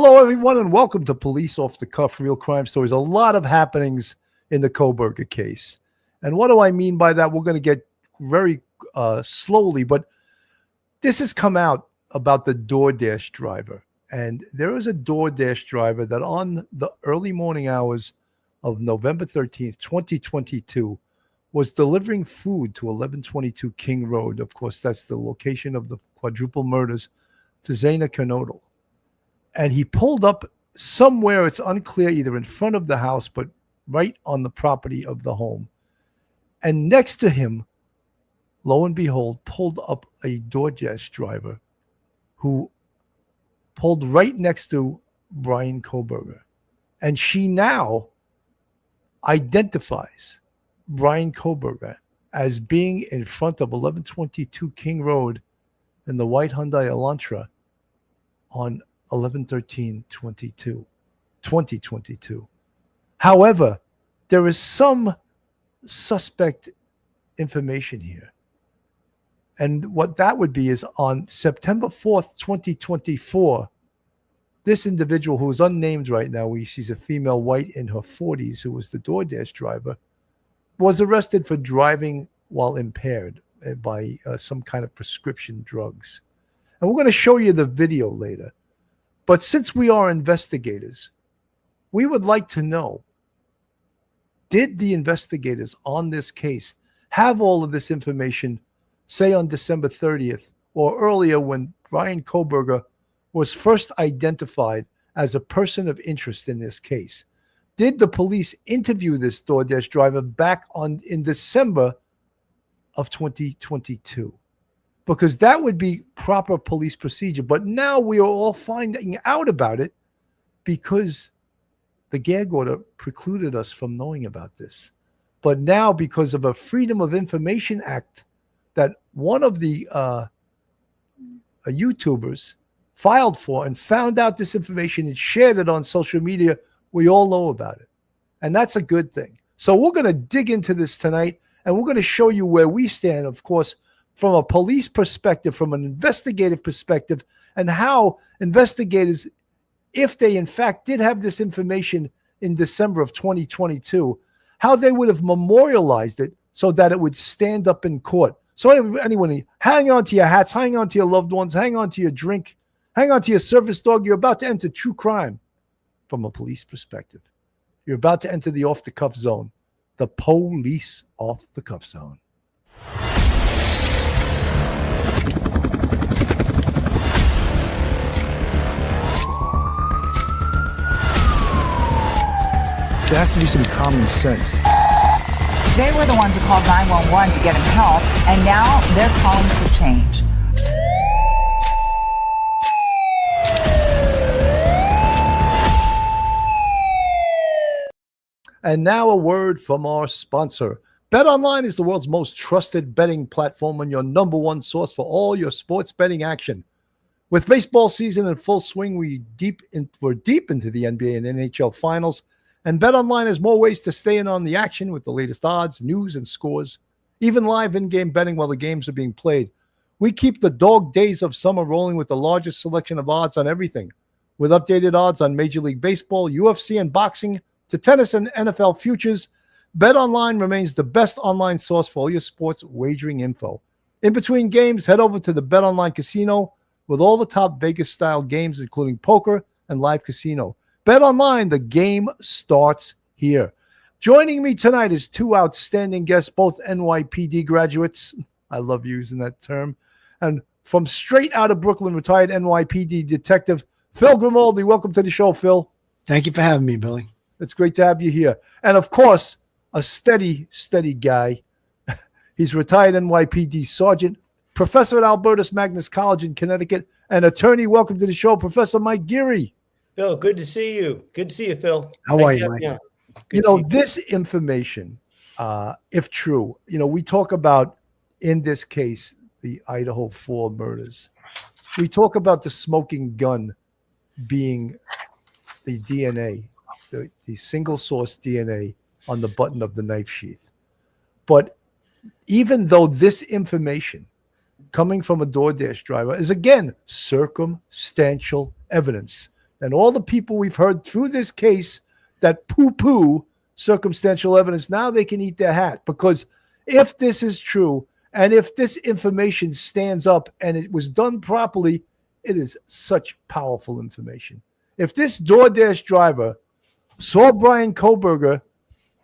Hello, everyone, and welcome to Police Off the Cuff, Real Crime Stories. A lot of happenings in the Kohberger case. And what do I mean by that? We're going to get very slowly, but this has come out about the DoorDash driver. And there is a DoorDash driver that on the early morning hours of November 13th, 2022, was delivering food to 1122 King Road. Of course, that's the location of the quadruple murders, to Zaina Kernodle. And he pulled up somewhere, it's unclear, either in front of the house, but right on the property of the home. And next to him, lo and behold, pulled up a DoorDash driver who pulled right next to Bryan Kohberger. And she now identifies Bryan Kohberger as being in front of 1122 King Road in the white Hyundai Elantra on 11/13/2022. However, there is some suspect information here. And what that would be is on September 4th, 2024, this individual who is unnamed right now, she's a female white in her 40s who was the DoorDash driver, was arrested for driving while impaired by some kind of prescription drugs. And we're going to show you the video later. But since we are investigators, we would like to know, did the investigators on this case have all of this information, say on December 30th or earlier when Bryan Kohberger was first identified as a person of interest in this case? Did the police interview this DoorDash driver back in December of 2022? Because that would be proper police procedure. But now we are all finding out about it because the gag order precluded us from knowing about this. But now, because of a Freedom of Information Act that one of the YouTubers filed for and found out this information and shared it on social media, we all know about it. And that's a good thing. So we're going to dig into this tonight, and we're going to show you where we stand, of course, from a police perspective, from an investigative perspective, and how investigators, if they in fact did have this information in December of 2022, how they would have memorialized it so that it would stand up in court. So anyone, hang on to your hats, hang on to your loved ones, hang on to your drink, hang on to your service dog. You're about to enter true crime from a police perspective. You're about to enter the off-the-cuff zone, the police off-the-cuff zone. There has to be some common sense. They were the ones who called 911 to get him help, and now they're calling for change. And now a word from our sponsor. BetOnline is the world's most trusted betting platform and your number one source for all your sports betting action. With baseball season in full swing, we're deep into the NBA and NHL finals. And BetOnline has more ways to stay in on the action with the latest odds, news, and scores, even live in-game betting while the games are being played. We keep the dog days of summer rolling with the largest selection of odds on everything, with updated odds on Major League Baseball, UFC, and boxing, to tennis and NFL futures. BetOnline remains the best online source for all your sports wagering info. In between games, head over to the BetOnline Casino with all the top Vegas-style games, including poker and live casino. BetOnline, the game starts here. Joining me tonight is two outstanding guests, both NYPD graduates. I love using that term. And from straight out of Brooklyn, retired NYPD detective Phil Grimaldi. Welcome to the show, Phil. Thank you for having me, Billy. It's great to have you here. And of course, a steady guy. He's retired NYPD Sergeant, professor at Albertus Magnus College in Connecticut, and attorney. Welcome to the show, Professor Mike Geary. Phil, good to see you. Good to see you, Phil. How are you, Mike? You know, this information, if true, we talk about, in this case, the Idaho 4 murders. We talk about the smoking gun being the DNA, the single source DNA on the button of the knife sheath. But even though this information coming from a DoorDash driver is, again, circumstantial evidence, and all the people we've heard through this case that poo-poo circumstantial evidence, now they can eat their hat. Because if this is true, and if this information stands up and it was done properly, it is such powerful information. If this DoorDash driver saw Bryan Kohberger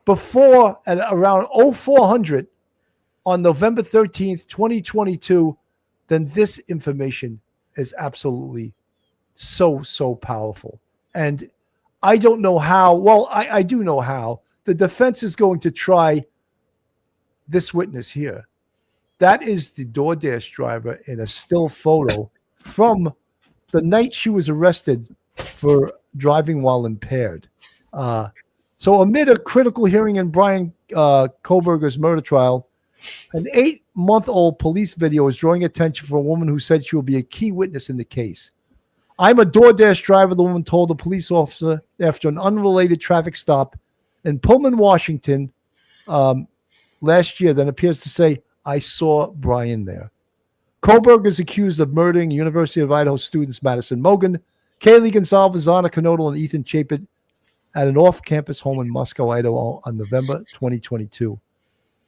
before at around 0400 on November 13th, 2022, then this information is absolutely so powerful. And I don't know how, well, I do know how. The defense is going to try this witness here. That is the DoorDash driver in a still photo from the night she was arrested for driving while impaired. So amid a critical hearing in Bryan Kohberger's murder trial, an 8-month-old police video is drawing attention for a woman who said she will be a key witness in the case. I'm a DoorDash driver, the woman told a police officer after an unrelated traffic stop in Pullman, Washington last year, that appears to say, I saw Bryan there. Kohberger is accused of murdering University of Idaho students Madison Mogen, Kaylee Gonzalez, Anna Knodel, and Ethan Chapin at an off-campus home in Moscow, Idaho on November 2022.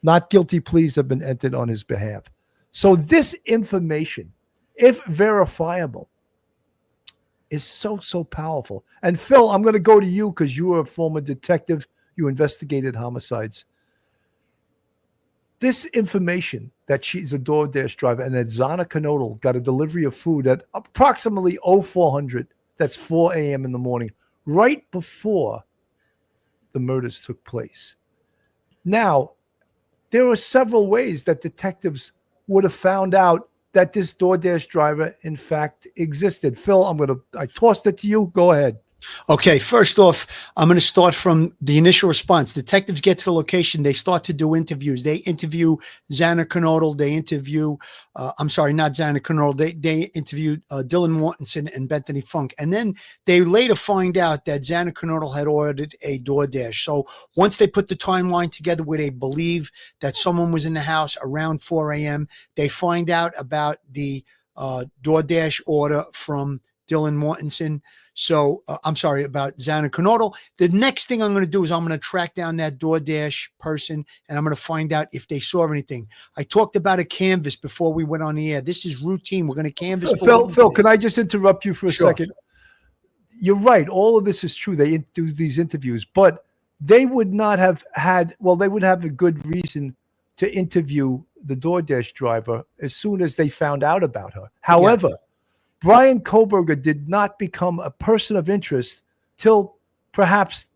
Not guilty pleas have been entered on his behalf. So this information, if verifiable, is so powerful. And Phil, I'm going to go to you because you were a former detective. You investigated homicides. This information that she's a DoorDash driver and that Zana Knodel got a delivery of food at approximately 0400, that's 4 a.m. in the morning, right before the murders took place. Now, there are several ways that detectives would have found out that this DoorDash driver, in fact, existed. Phil, I tossed it to you. Go ahead. Okay, first off, I'm going to start from the initial response. Detectives get to the location. They start to do interviews. They interview Xana Knodel. They interview, not Xana Knodel. They interviewed Dylan Mortensen and Bethany Funk. And then they later find out that Xana Knodel had ordered a DoorDash. So once they put the timeline together where they believe that someone was in the house around 4 a.m., they find out about the DoorDash order from Dylan Mortensen. So about Xana Knodel. The next thing I'm going to do is I'm going to track down that DoorDash person and I'm going to find out if they saw anything. I talked about a canvas before we went on the air. This is routine. We're going to canvas. Phil, can I just interrupt you for a second? You're right. All of this is true. They do these interviews, but they would not have they would have a good reason to interview the DoorDash driver as soon as they found out about her. However, Bryan Kohberger did not become a person of interest till perhaps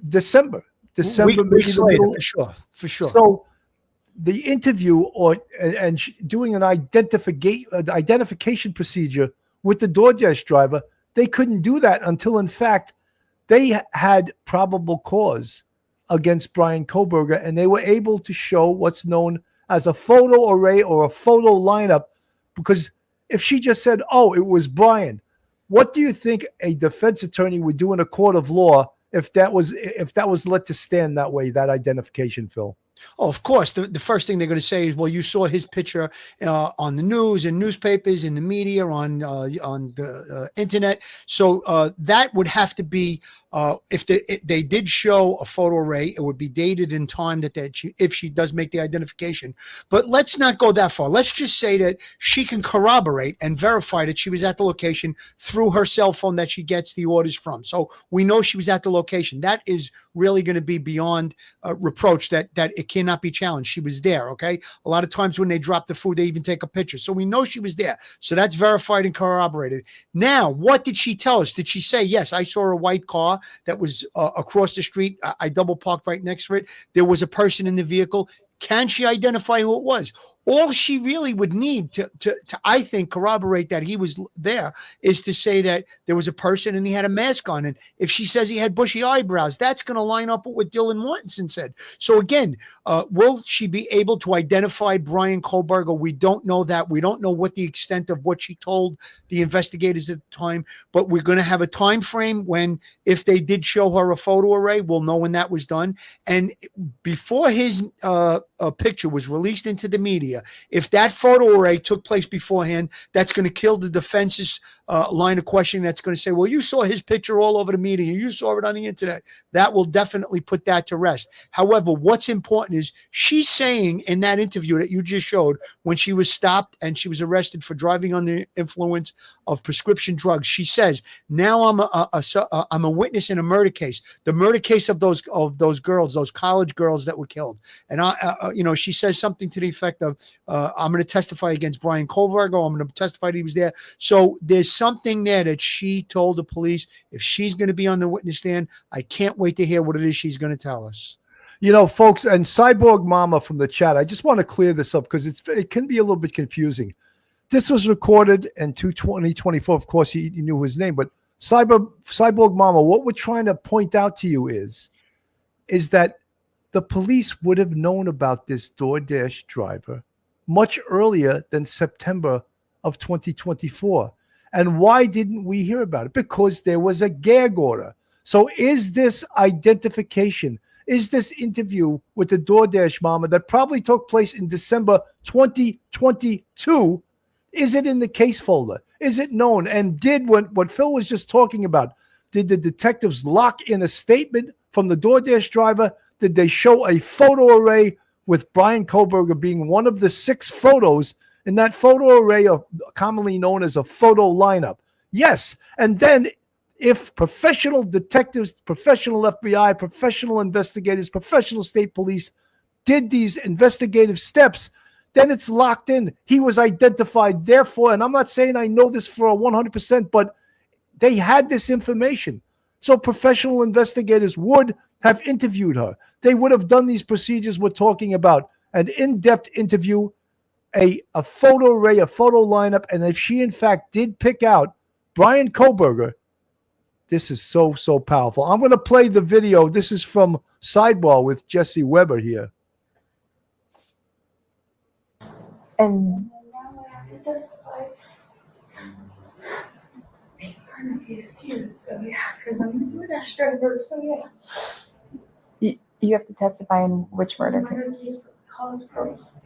December. Weeks later, for sure. So the interview doing an identification procedure with the DoorDash driver, they couldn't do that until, in fact, they had probable cause against Bryan Kohberger, and they were able to show what's known as a photo array or a photo lineup, because if she just said, oh, it was Bryan, what do you think a defense attorney would do in a court of law if that was let to stand that way, that identification, Phil? Oh, of course. The first thing they're going to say is, well, you saw his picture on the news and newspapers, in the media, on the internet. So that would have to be, if they did show a photo array, it would be dated in time if she does make the identification. But let's not go that far. Let's just say that she can corroborate and verify that she was at the location through her cell phone that she gets the orders from. So we know she was at the location. That is really going to be beyond reproach, that it cannot be challenged. She was there, okay? A lot of times when they drop the food, they even take a picture. So we know she was there. So that's verified and corroborated. Now, what did she tell us? Did she say, yes, I saw a white car that was across the street. I double parked right next to it. There was a person in the vehicle. Can she identify who it was? All she really would need to I think, corroborate that he was there is to say that there was a person and he had a mask on. And if she says he had bushy eyebrows, that's going to line up with what Dylan Mortensen said. So again, will she be able to identify Bryan Kohberger? We don't know that. We don't know what the extent of what she told the investigators at the time, but we're going to have a time frame when, if they did show her a photo array, we'll know when that was done. And before his picture was released into the media, if that photo array took place beforehand, that's going to kill the defense's line of questioning. That's going to say, well, you saw his picture all over the media. You saw it on the internet. That will definitely put that to rest. However, what's important is she's saying in that interview that you just showed, when she was stopped and she was arrested for driving under the influence of prescription drugs, she says, now I'm a witness in a murder case, the murder case of those girls, those college girls that were killed. And she says something to the effect of, I'm going to testify against Bryan Kohberger. I'm going to testify that he was there. So there's something there that she told the police, if she's going to be on the witness stand, I can't wait to hear what it is she's going to tell us. Folks, and Cyborg Mama from the chat, I just want to clear this up because it can be a little bit confusing. This was recorded in 2024. Of course, you knew his name, but Cyborg Mama, what we're trying to point out to you is that the police would have known about this DoorDash driver much earlier than September of 2024. And why didn't we hear about it? Because there was a gag order. So is this identification, is this interview with the DoorDash mama that probably took place in December 2022, is it in the case folder? Is it known? And did what Phil was just talking about, did the detectives lock in a statement from the DoorDash driver? Did they show a photo array with Bryan Kohberger being one of the 6 photos in that photo array, commonly known as a photo lineup? Yes. And then if professional detectives, professional FBI, professional investigators, professional state police did these investigative steps, then it's locked in. He was identified. Therefore, and I'm not saying I know this for 100%, but they had this information. So professional investigators would have interviewed her. They would have done these procedures we're talking about, an in-depth interview, a photo array, a photo lineup. And if she, in fact, did pick out Bryan Kohberger, this is so, so powerful. I'm going to play the video. This is from Sidebar with Jesse Weber here. And you have to testify in which murder case?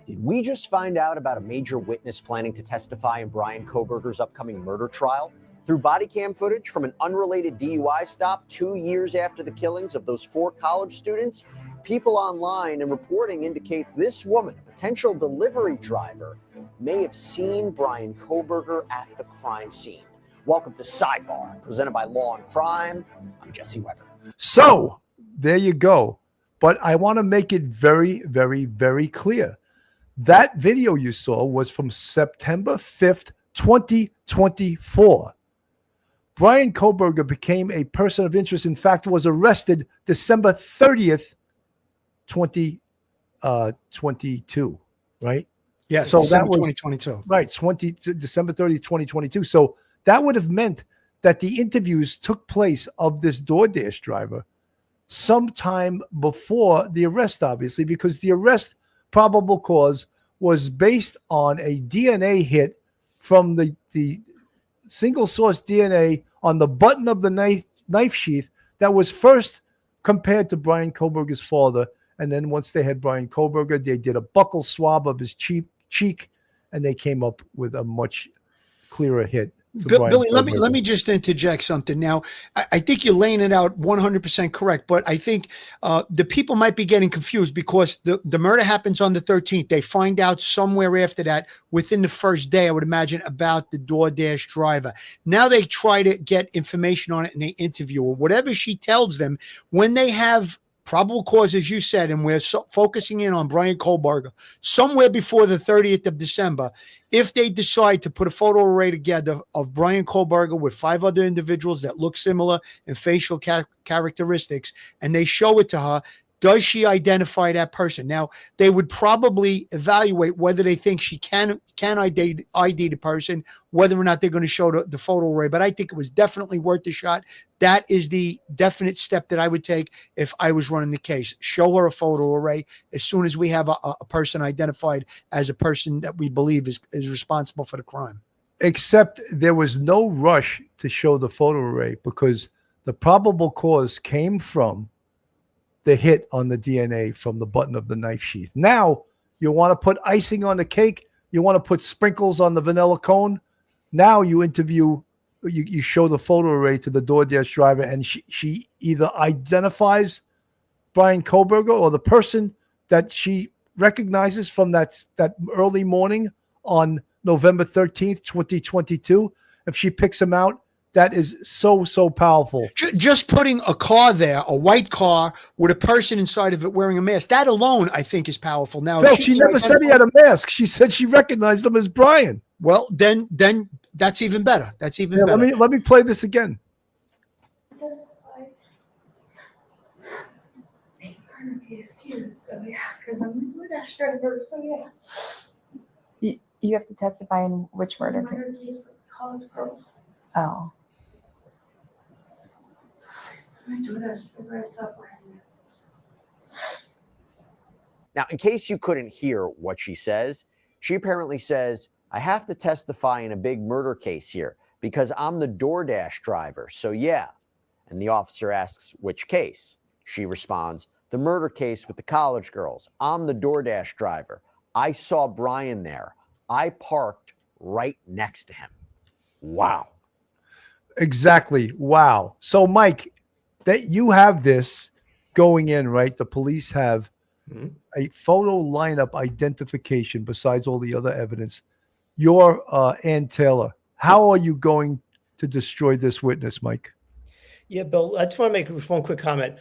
Did we just find out about a major witness planning to testify in Bryan Kohberger's upcoming murder trial? Through body cam footage from an unrelated DUI stop 2 years after the killings of those 4 college students, people online and reporting indicates this woman, a potential delivery driver, may have seen Bryan Kohberger at the crime scene. Welcome to Sidebar, presented by Law and Crime. I'm Jesse Weber. So there you go. But I want to make it very, very, very clear. That video you saw was from September 5th, 2024. Bryan Kohberger became a person of interest. In fact, was arrested December 30th, 2022, right? Yes, so December that was 2022. Right, December 30th, 2022. So that would have meant that the interviews took place of this DoorDash driver sometime before the arrest, obviously, because the arrest probable cause was based on a DNA hit from the single source DNA on the button of the knife sheath that was first compared to Bryan Kohberger's father. And then once they had Bryan Kohberger, they did a buccal swab of his cheek, and they came up with a much clearer hit. Billy, let me just interject something. Now, I think you're laying it out 100% correct, but I think the people might be getting confused because the murder happens on the 13th. They find out somewhere after that, within the first day, I would imagine, about the DoorDash driver. Now they try to get information on it and they interview her. Whatever she tells them, when they have probable cause, as you said, and we're focusing in on Bryan Kohberger, somewhere before the 30th of December, if they decide to put a photo array together of Bryan Kohberger with 5 other individuals that look similar in facial characteristics, and they show it to her, does she identify that person? Now, they would probably evaluate whether they think she can ID the person, whether or not they're going to show the photo array. But I think it was definitely worth the shot. That is the definite step that I would take if I was running the case. Show her a photo array as soon as we have a person identified as a person that we believe is responsible for the crime. Except there was no rush to show the photo array because the probable cause came from the hit on the DNA from the button of the knife sheath. Now you want to put icing on the cake. You want to put sprinkles on the vanilla cone. Now you interview, you show the photo array to the DoorDash driver, and she either identifies Bryan Kohberger or the person that she recognizes from that early morning on November 13th, 2022. If she picks him out, that is so powerful. Just putting a car there, a white car with a person inside of it wearing a mask, that alone, I think, is powerful. Now, Phil, she never said he had a mask. She said she recognized him as Bryan. Well, then that's even better. That's even better. Let me play this again. You have to testify in which murder case? Oh. Now, in case you couldn't hear what she says, she apparently says, I have to testify in a big murder case here because I'm the DoorDash driver. So yeah. And the officer asks, which case? She responds, the murder case with the college girls. I'm the DoorDash driver. I saw Bryan there. I parked right next to him. Wow. Exactly. Wow. So, Mike, that you have this going in, right? The police have a photo lineup identification besides all the other evidence. You're Ann Taylor. How are you going to destroy this witness, Mike? Yeah, Bill, I just want to make one quick comment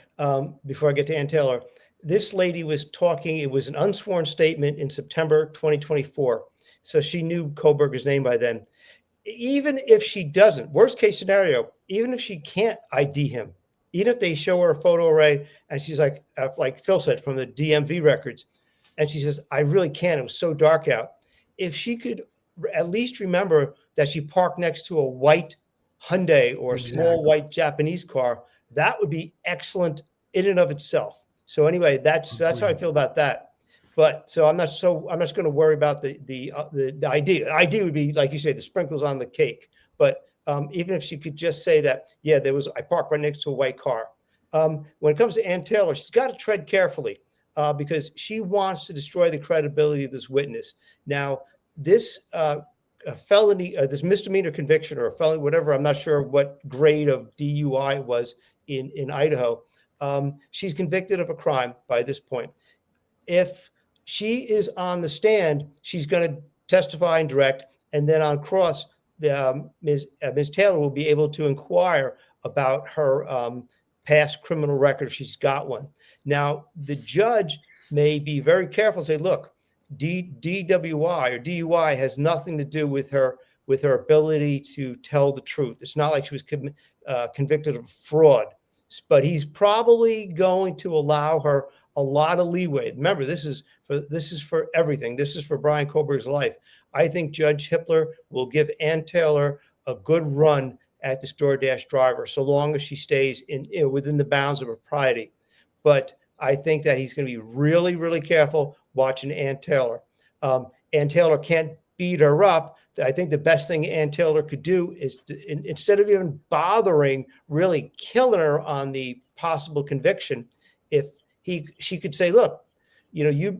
before I get to Ann Taylor. This lady was talking, it was an unsworn statement in September 2024. So she knew Kohberger's name by then. Even if she doesn't, worst case scenario, even if she can't ID him, even if they show her a photo array and she's like Phil said, from the DMV records, and she says, I really can't, it was so dark out. If she could at least remember that she parked next to a white Hyundai or a small white Japanese car, that would be excellent in and of itself. So anyway, that's how I feel about that. But so I'm not going to worry about the ID. ID would be, like you say, the sprinkles on the cake. But even if she could just say that, yeah, I parked right next to a white car. When it comes to Ann Taylor, she's got to tread carefully because she wants to destroy the credibility of this witness. Now, this felony, this misdemeanor conviction or a felony, whatever, I'm not sure what grade of DUI it was in Idaho. She's convicted of a crime by this point. If she is on the stand, she's going to testify and direct, and then on cross, Ms. Taylor will be able to inquire about her past criminal record if she's got one. Now, the judge may be very careful and say, look, DWI or DUI has nothing to do with her ability to tell the truth. It's not like she was convicted of fraud, but he's probably going to allow her a lot of leeway. Remember, this is for everything. This is for Bryan Kohberger's life. I think Judge Hippler will give Ann Taylor a good run at this DoorDash driver, so long as she stays within the bounds of propriety. But I think that he's going to be really, really careful watching Ann Taylor. Ann Taylor can't beat her up. I think the best thing Ann Taylor could do is instead of even bothering really killing her on the possible conviction, if she could say, look, you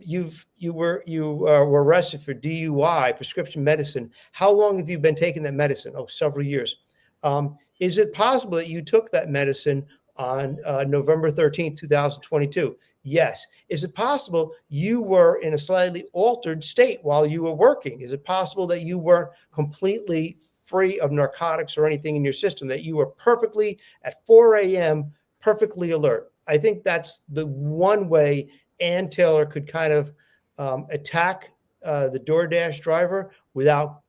were arrested for DUI, prescription medicine. How long have you been taking that medicine? Oh, several years. Is it possible that you took that medicine on November 13th, 2022? Yes. Is it possible you were in a slightly altered state while you were working? Is it possible that you weren't completely free of narcotics or anything in your system, that you were perfectly at 4 a.m., perfectly alert? I think that's the one way Ann Taylor could kind of attack the DoorDash driver without,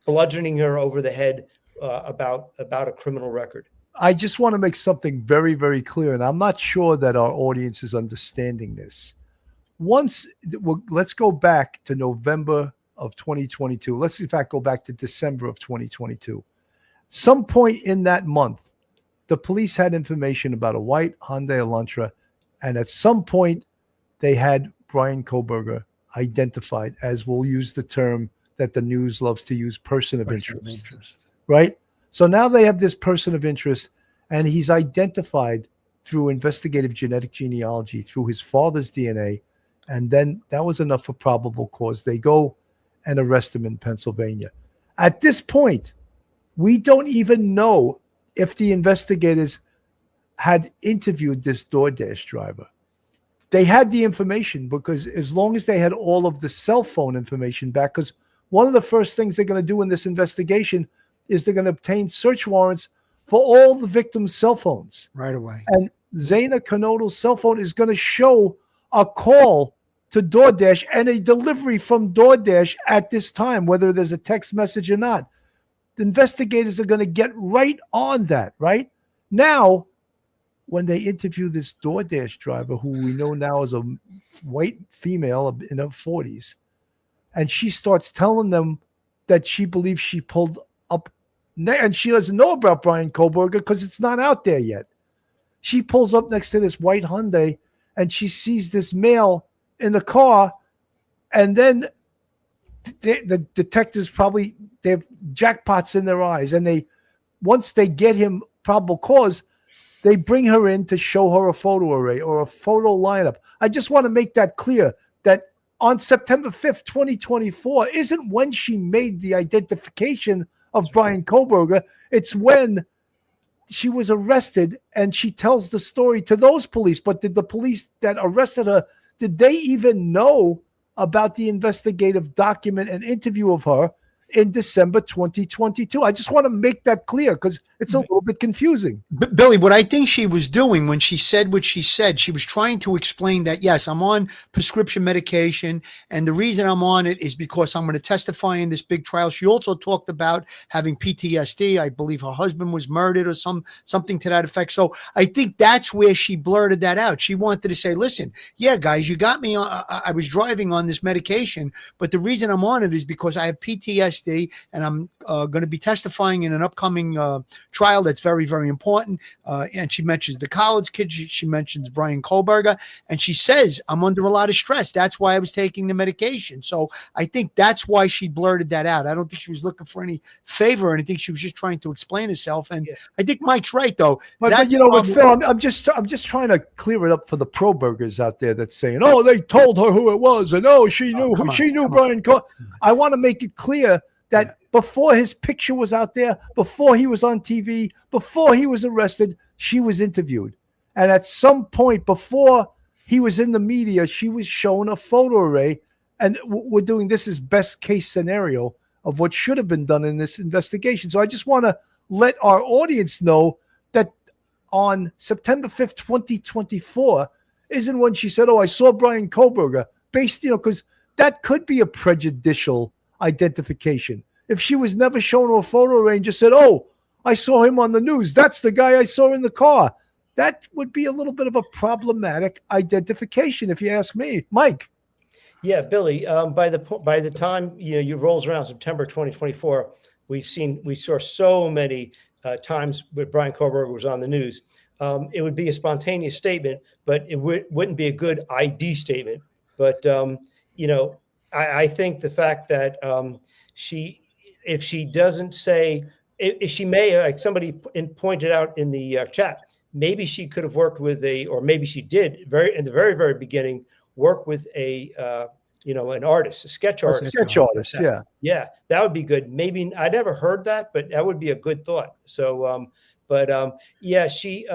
bludgeoning her over the head about a criminal record. I just want to make something very, very clear, and I'm not sure that our audience is understanding this. Let's go back to November of 2022. Let's, in fact, go back to December of 2022. Some point in that month, the police had information about a white Hyundai Elantra, and at some point, they had Bryan Kohberger identified as, we'll use the term that the news loves to use, person of interest. Right? So now they have this person of interest, and he's identified through investigative genetic genealogy, through his father's DNA, and then that was enough for probable cause. They go and arrest him in Pennsylvania. At this point, we don't even know if the investigators had interviewed this DoorDash driver. They had the information because as long as they had all of the cell phone information back, because one of the first things they're going to do in this investigation is they're going to obtain search warrants for all the victims' cell phones. Right away. And Zaina Knodl's cell phone is going to show a call to DoorDash and a delivery from DoorDash at this time, whether there's a text message or not. The investigators are going to get right on that, right? Now, when they interview this DoorDash driver, who we know now is a white female in her 40s, and she starts telling them that she believes she pulled up, and she doesn't know about Bryan Kohberger because it's not out there yet. She pulls up next to this white Hyundai, and she sees this male in the car, and then the detectives probably, they have jackpots in their eyes, and once they get him probable cause, they bring her in to show her a photo array or a photo lineup. I just want to make that clear that on September 5th, 2024 isn't when she made the identification of Bryan Kohberger. It's when she was arrested, and she tells the story to those police. But did the police that arrested her, did they even know about the investigative document and interview of her in December 2022? I just want to make that clear because it's a little bit confusing. Billy, what I think she was doing when she said what she said, she was trying to explain that, yes, I'm on prescription medication, and the reason I'm on it is because I'm going to testify in this big trial. She also talked about having PTSD. I believe her husband was murdered or something to that effect. So I think that's where she blurted that out. She wanted to say, listen, yeah, guys, you got me on, I was driving on this medication, but the reason I'm on it is because I have PTSD, and I'm going to be testifying in an upcoming trial that's very, very important. And she mentions the college kid. She mentions Bryan Kohberger, and she says, I'm under a lot of stress. That's why I was taking the medication. So I think that's why she blurted that out. I don't think she was looking for any favor or anything. She was just trying to explain herself. And I think Mike's right, though. But you know what, Phil, I'm just trying to clear it up for the pro burgers out there that's saying, oh, they told her who it was, and oh, she knew Bryan Kohberger. I want to make it clear that before his picture was out there, before he was on TV, before he was arrested, she was interviewed. And at some point before he was in the media, she was shown a photo array. And we're doing this as best case scenario of what should have been done in this investigation. So I just want to let our audience know that on September 5th, 2024 isn't when she said, oh, I saw Bryan Kohberger, based, because that could be a prejudicial identification. If she was never shown a photo array and just said, oh, I saw him on the news, that's the guy I saw in the car, that would be a little bit of a problematic identification, if you ask me. Mike. Yeah, Billy, by the time you rolls around September 2024, we saw so many times where Bryan Kohberger was on the news. It would be a spontaneous statement, but it wouldn't be a good ID statement. But I think the fact that if she doesn't say, if she may, like somebody pointed out in the chat, maybe she could have worked with or maybe she did in the very, very beginning, work with an artist, a sketch artist. Sketch artist, yeah. Yeah, that would be good. Maybe I never heard that, but that would be a good thought. So, she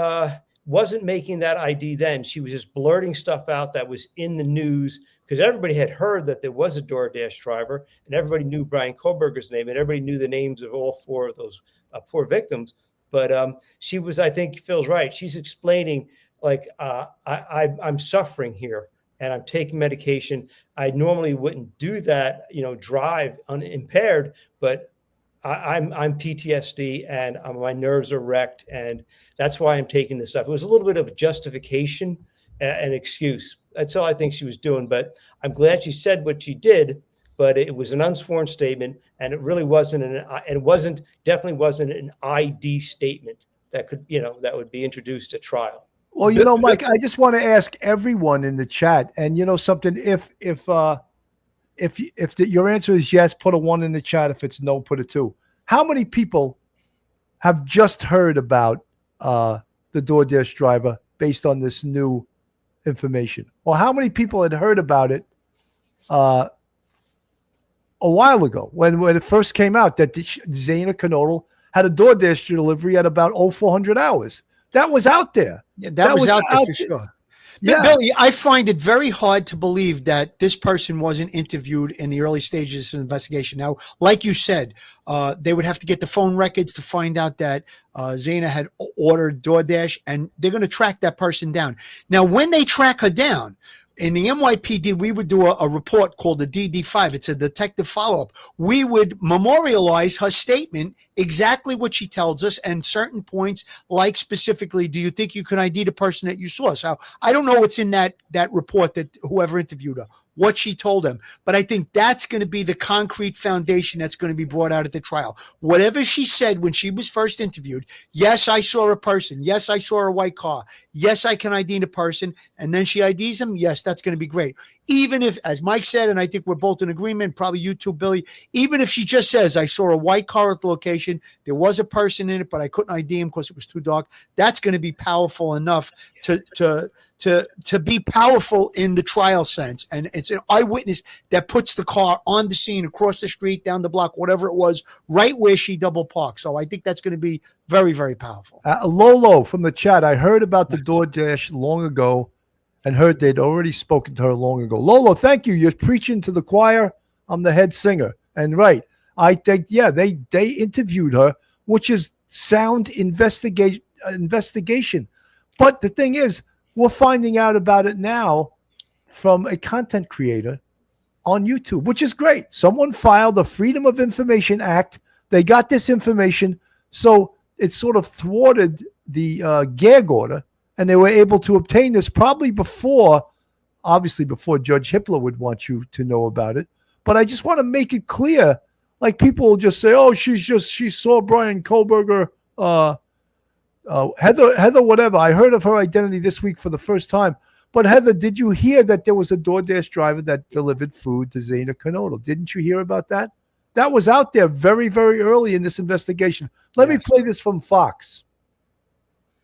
wasn't making that ID then. She was just blurting stuff out that was in the news because everybody had heard that there was a DoorDash driver, and everybody knew Bryan Kohberger's name, and everybody knew the names of all four of those poor victims. But she was, I think Phil's right. She's explaining, like, I'm suffering here, and I'm taking medication. I normally wouldn't do that, drive unimpaired, but I'm PTSD, and my nerves are wrecked, and that's why I'm taking this up. It was a little bit of justification and excuse. That's all I think she was doing. But I'm glad she said what she did. But it was an unsworn statement, and it really wasn't definitely wasn't an ID statement that could, that would be introduced at trial. Well, Mike, I just want to ask everyone in the chat, and something. If your answer is yes, put a 1 in the chat. If it's no, put a 2. How many people have just heard about the DoorDash driver based on this new information? Or how many people had heard about it a while ago when it first came out that Zaina Knodel had a DoorDash delivery at about 0400 hours? That was out there. Yeah, that was out there for sure. Yeah. Billy, I find it very hard to believe that this person wasn't interviewed in the early stages of the investigation. Now, like you said, they would have to get the phone records to find out that Zaina had ordered DoorDash, and they're going to track that person down. Now, when they track her down, in the NYPD, we would do a report called the DD5. It's a detective follow-up. We would memorialize her statement, exactly what she tells us, and certain points, like specifically, do you think you can ID the person that you saw? So I don't know what's in that report that whoever interviewed her, what she told them. But I think that's going to be the concrete foundation that's going to be brought out at the trial. Whatever she said when she was first interviewed, yes, I saw a person. Yes, I saw a white car. Yes, I can ID the person. And then she IDs him. Yes, that's going to be great. Even if, as Mike said, and I think we're both in agreement, probably you too, Billy, even if she just says, I saw a white car at the location, there was a person in it, but I couldn't ID him because it was too dark, that's going to be powerful enough to be powerful in the trial sense. And it's an eyewitness that puts the car on the scene, across the street, down the block, whatever it was, right where she double parked. So I think that's going to be very, very powerful. Lolo from the chat, I heard about the DoorDash long ago and heard they'd already spoken to her long ago. Lolo, thank you. You're preaching to the choir. I'm the head singer. And right, I think, yeah, they interviewed her, which is sound investigation. But the thing is, we're finding out about it now from a content creator on YouTube, which is great. Someone filed a Freedom of Information Act. They got this information. So it sort of thwarted the gag order, and they were able to obtain this probably obviously before Judge Hippler would want you to know about it. But I just want to make it clear, like people will just say, oh, she saw Bryan Kohberger, Heather, whatever. I heard of her identity this week for the first time. But Heather, did you hear that there was a DoorDash driver that delivered food to Zaina Knodel? Didn't you hear about that? That was out there very, very early in this investigation. Let me play this from Fox.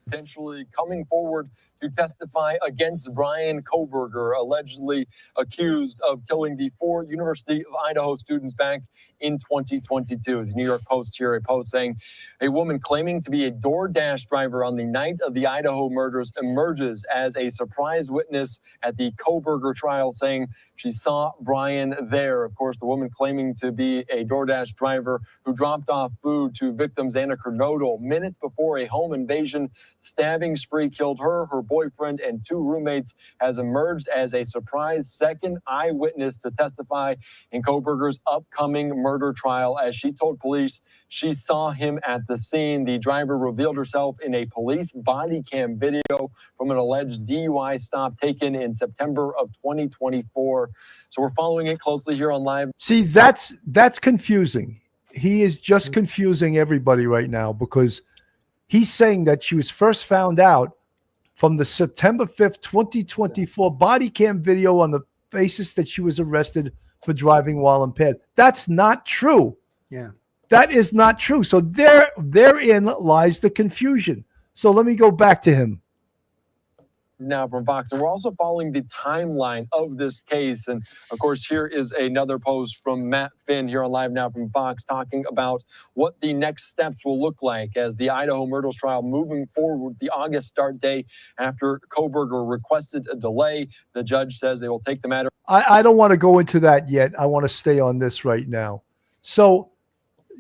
Potentially coming forward to testify against Bryan Kohberger, allegedly accused of killing the 4 University of Idaho students back in 2022. The New York Post here, a post saying a woman claiming to be a DoorDash driver on the night of the Idaho murders emerges as a surprise witness at the Kohberger trial, saying she saw Bryan there. Of course, the woman claiming to be a DoorDash driver who dropped off food to victim Zaina Knodel minutes before a home invasion stabbing spree killed her, her boyfriend, and 2 roommates, has emerged as a surprise second eyewitness to testify in Kohberger's upcoming murder trial. As she told police she saw him at the scene. The driver revealed herself in a police body cam video from an alleged DUI stop taken in September of 2024. So we're following it closely here on live. See, that's confusing. He is just confusing everybody right now, because he's saying that she was first found out from the September 5th, 2024 body cam video on the basis that she was arrested for driving while impaired. That's not true. Yeah. That is not true. So therein lies the confusion. So let me go back to him. Now from Fox, and we're also following the timeline of this case. And of course, here is another post from Matt Finn here on Live Now from Fox, talking about what the next steps will look like as the Idaho murders trial moving forward, the August start date. After Kohberger requested a delay, the judge says they will take the matter. I don't want to go into that yet. I want to stay on this right now. So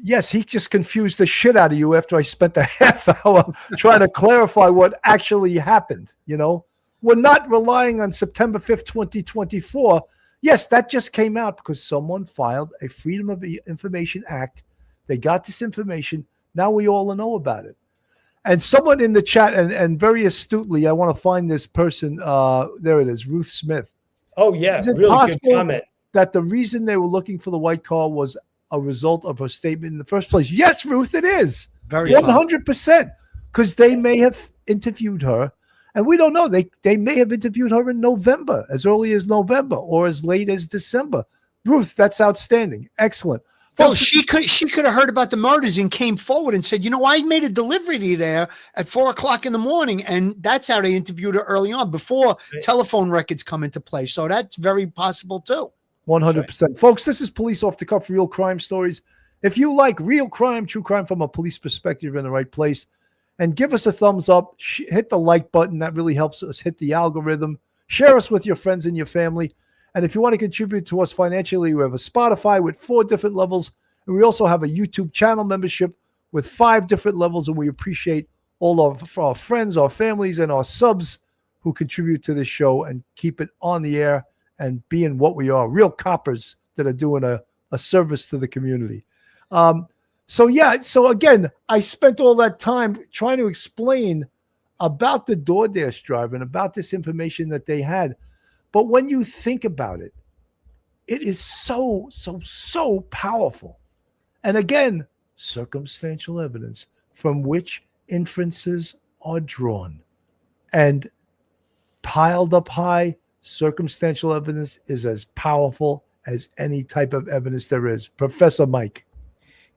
yes, he just confused the shit out of you after I spent a half hour trying to clarify what actually happened. You know, we're not relying on September 5th, 2024. Yes, that just came out because someone filed a Freedom of Information Act. They got this information. Now we all know about it. And someone in the chat, and very astutely, I want to find this person. There it is, Ruth Smith. Oh, yeah. Is it really possible good comment that the reason they were looking for the white car was a result of her statement in the first place? Yes, Ruth, it is. Very 100%. Because they may have interviewed her, and we don't know. They may have interviewed her in November, as early as November, or as late as December. Ruth, that's outstanding. Excellent. Phil, she could have heard about the murders and came forward and said, you know, I made a delivery to you there at 4:00 in the morning. And that's how they interviewed her early on before telephone records come into play. So that's very possible too. 100%. Folks, this is Police Off the Cuff, real crime stories. If you like real crime, true crime from a police perspective, you're in the right place. And give us a thumbs up. Hit the like button. That really helps us hit the algorithm. Share us with your friends and your family. And if you want to contribute to us financially, we have a Spotify with 4 different levels. And we also have a YouTube channel membership with 5 different levels. And we appreciate all of our friends, our families, and our subs who contribute to this show and keep it on the air and being what we are, real coppers that are doing a service to the community. So again, I spent all that time trying to explain about the DoorDash driver and about this information that they had. But when you think about it, it is so powerful. And again, circumstantial evidence from which inferences are drawn. And piled up high, circumstantial evidence is as powerful as any type of evidence there is. Professor Mike.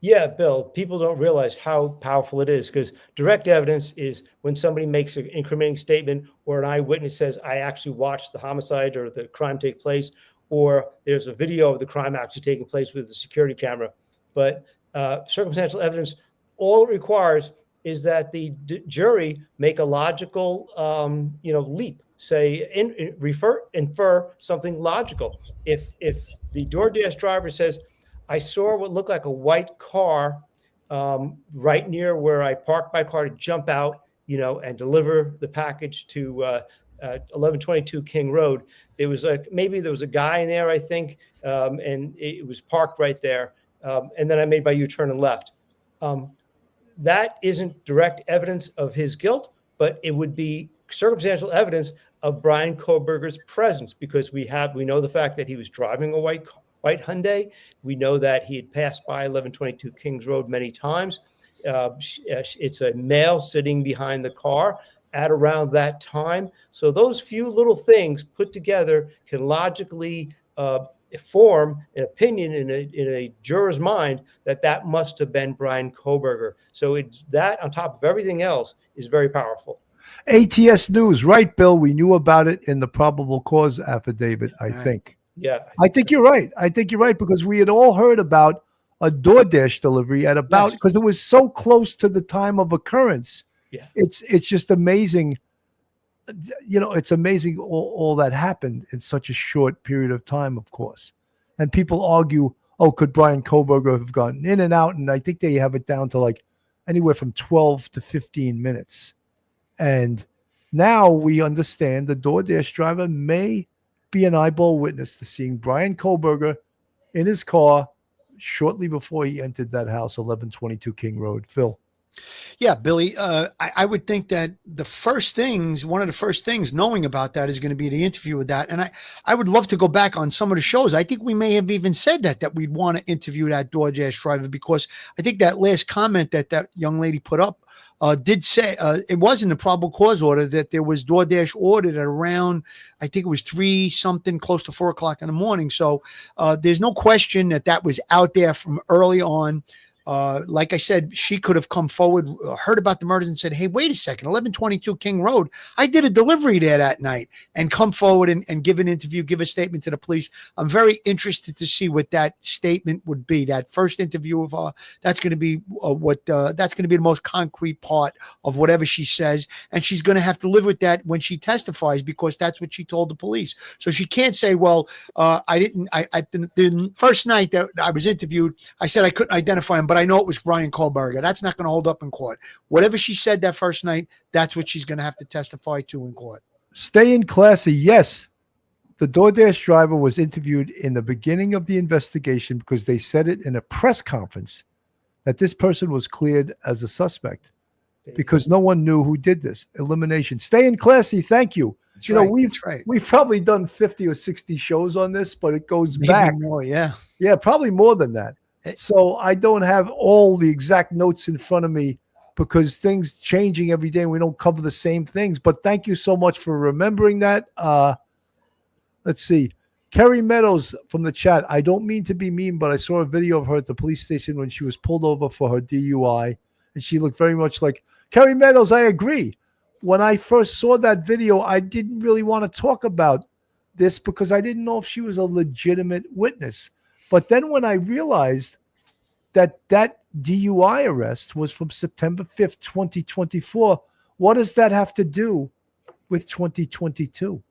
Yeah, Bill, people don't realize how powerful it is, because direct evidence is when somebody makes an incriminating statement or an eyewitness says, I actually watched the homicide or the crime take place, or there's a video of the crime actually taking place with the security camera. But circumstantial evidence, all it requires is that the jury make a logical, leap, say, infer something logical. If the DoorDash driver says, I saw what looked like a white car right near where I parked my car to jump out, and deliver the package to 1122 King Road. Maybe there was a guy in there, I think, and it was parked right there. And then I made my U-turn and left. That isn't direct evidence of his guilt, but it would be circumstantial evidence of Bryan Kohberger's presence, because we know the fact that he was driving a white Hyundai. We know that he had passed by 1122 Kings Road many times. It's a male sitting behind the car at around that time. So those few little things put together can logically form an opinion in a juror's mind that must have been Bryan Kohberger. So it's that on top of everything else is very powerful. ATS News, right, Bill? We knew about it in the probable cause affidavit, I think. Yeah. I think you're right. Because we had all heard about a DoorDash delivery at about, because it was so close to the time of occurrence. Yeah. It's just amazing. It's amazing all that happened in such a short period of time, of course. And people argue, could Bryan Kohberger have gone in and out? And I think they have it down to like anywhere from 12 to 15 minutes. And now we understand the DoorDash driver may be an eyeball witness to seeing Bryan Kohberger in his car shortly before he entered that house, 1122 King Road. Phil. Yeah, Billy, I would think that one of the first things knowing about that is going to be the interview with that. And I would love to go back on some of the shows. I think we may have even said that we'd want to interview that DoorDash driver, because I think that last comment that young lady put up did say it was in the probable cause order that there was DoorDash ordered at around, I think it was 3-something, close to 4:00 in the morning. So there's no question that was out there from early on. Like I said, she could have come forward, heard about the murders and said, hey, wait a second, 1122 King Road, I did a delivery there that night, and come forward and give an interview, give a statement to the police. I'm very interested to see what that statement would be. That first interview of her, that's going to be that's going to be the most concrete part of whatever she says. And she's going to have to live with that when she testifies, because that's what she told the police. So she can't say, well, the first night that I was interviewed, I said I couldn't identify him, but I know it was Bryan Kohberger. That's not going to hold up in court. Whatever she said that first night, that's what she's going to have to testify to in court. Staying classy. Yes, the DoorDash driver was interviewed in the beginning of the investigation because they said it in a press conference that this person was cleared as a suspect because no one knew who did this. Elimination. Staying classy. Thank you. That's we've probably done 50 or 60 shows on this, but it goes maybe back more. Yeah, probably more than that. So I don't have all the exact notes in front of me because things changing every day and we don't cover the same things. But thank you so much for remembering that. Let's see. Kerry Meadows from the chat. I don't mean to be mean, but I saw a video of her at the police station when she was pulled over for her DUI, and she looked very much like Kerry Meadows. I agree. When I first saw that video, I didn't really want to talk about this because I didn't know if she was a legitimate witness. But then when I realized that that DUI arrest was from September 5th, 2024, what does that have to do with 2022?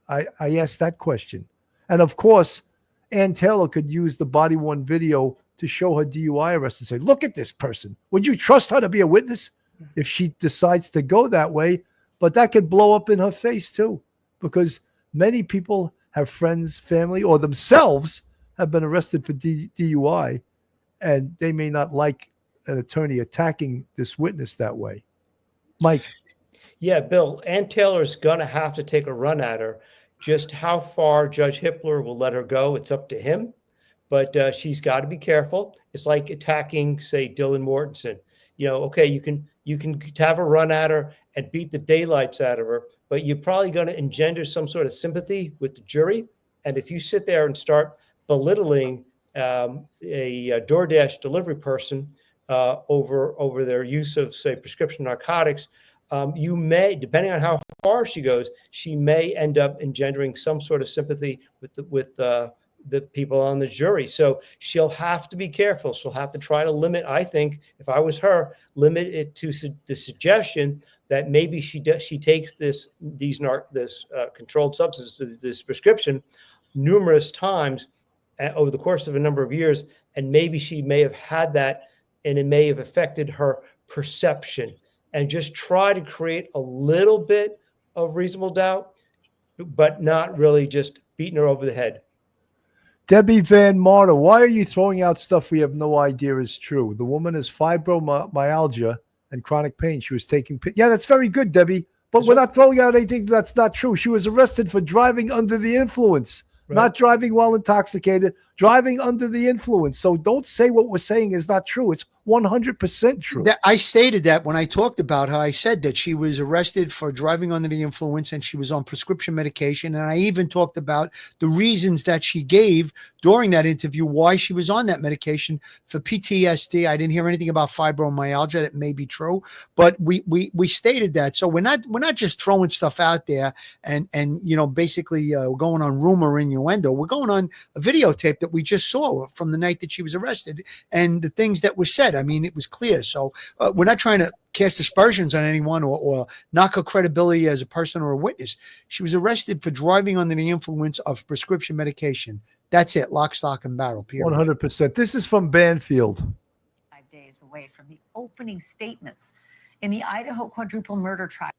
I asked that question. And of course, Ann Taylor could use the body worn video to show her DUI arrest and say, look at this person. Would you trust her to be a witness if she decides to go that way? But that could blow up in her face too, because many people have friends, family, or themselves have been arrested for DUI, and they may not like an attorney attacking this witness that way. Mike. Yeah, Bill, Ann Taylor's going to have to take a run at her. Just how far Judge Hippler will let her go, it's up to him. But she's got to be careful. It's like attacking, say, Dylan Mortensen. You know, okay, you can have a run at her and beat the daylights out of her, but you're probably going to engender some sort of sympathy with the jury. And if you sit there and start belittling a DoorDash delivery person over their use of, say, prescription narcotics, you may, depending on how far she goes, she may end up engendering some sort of sympathy with the people on the jury. So she'll have to be careful. She'll have to try to limit, I think, if I was her, limit it to the suggestion that maybe she takes this controlled substance, this prescription, numerous times over the course of a number of years, and maybe she may have had that, and it may have affected her perception. And just try to create a little bit of reasonable doubt, but not really just beating her over the head. Debbie Van Marta, why are you throwing out stuff we have no idea is true? The woman has fibromyalgia and chronic pain. She was taking yeah, that's very good, Debbie. But we're not throwing out anything that's not true. She was arrested for driving under the influence, not driving while intoxicated, driving under the influence. So don't say what we're saying is not true. It's 100% true. I stated that when I talked about her. I said that she was arrested for driving under the influence and she was on prescription medication. And I even talked about the reasons that she gave during that interview why she was on that medication for PTSD. I didn't hear anything about fibromyalgia. That may be true, but we stated that. So we're not just throwing stuff out there and you know, basically going on rumor innuendo. We're going on a videotape that we just saw from the night that she was arrested and the things that were said. I mean, it was clear. So we're not trying to cast aspersions on anyone or knock her credibility as a person or a witness. She was arrested for driving under the influence of prescription medication. That's it. Lock, stock, and barrel. Period. 100%. This is from Banfield. 5 days away from the opening statements in the Idaho quadruple murder trial.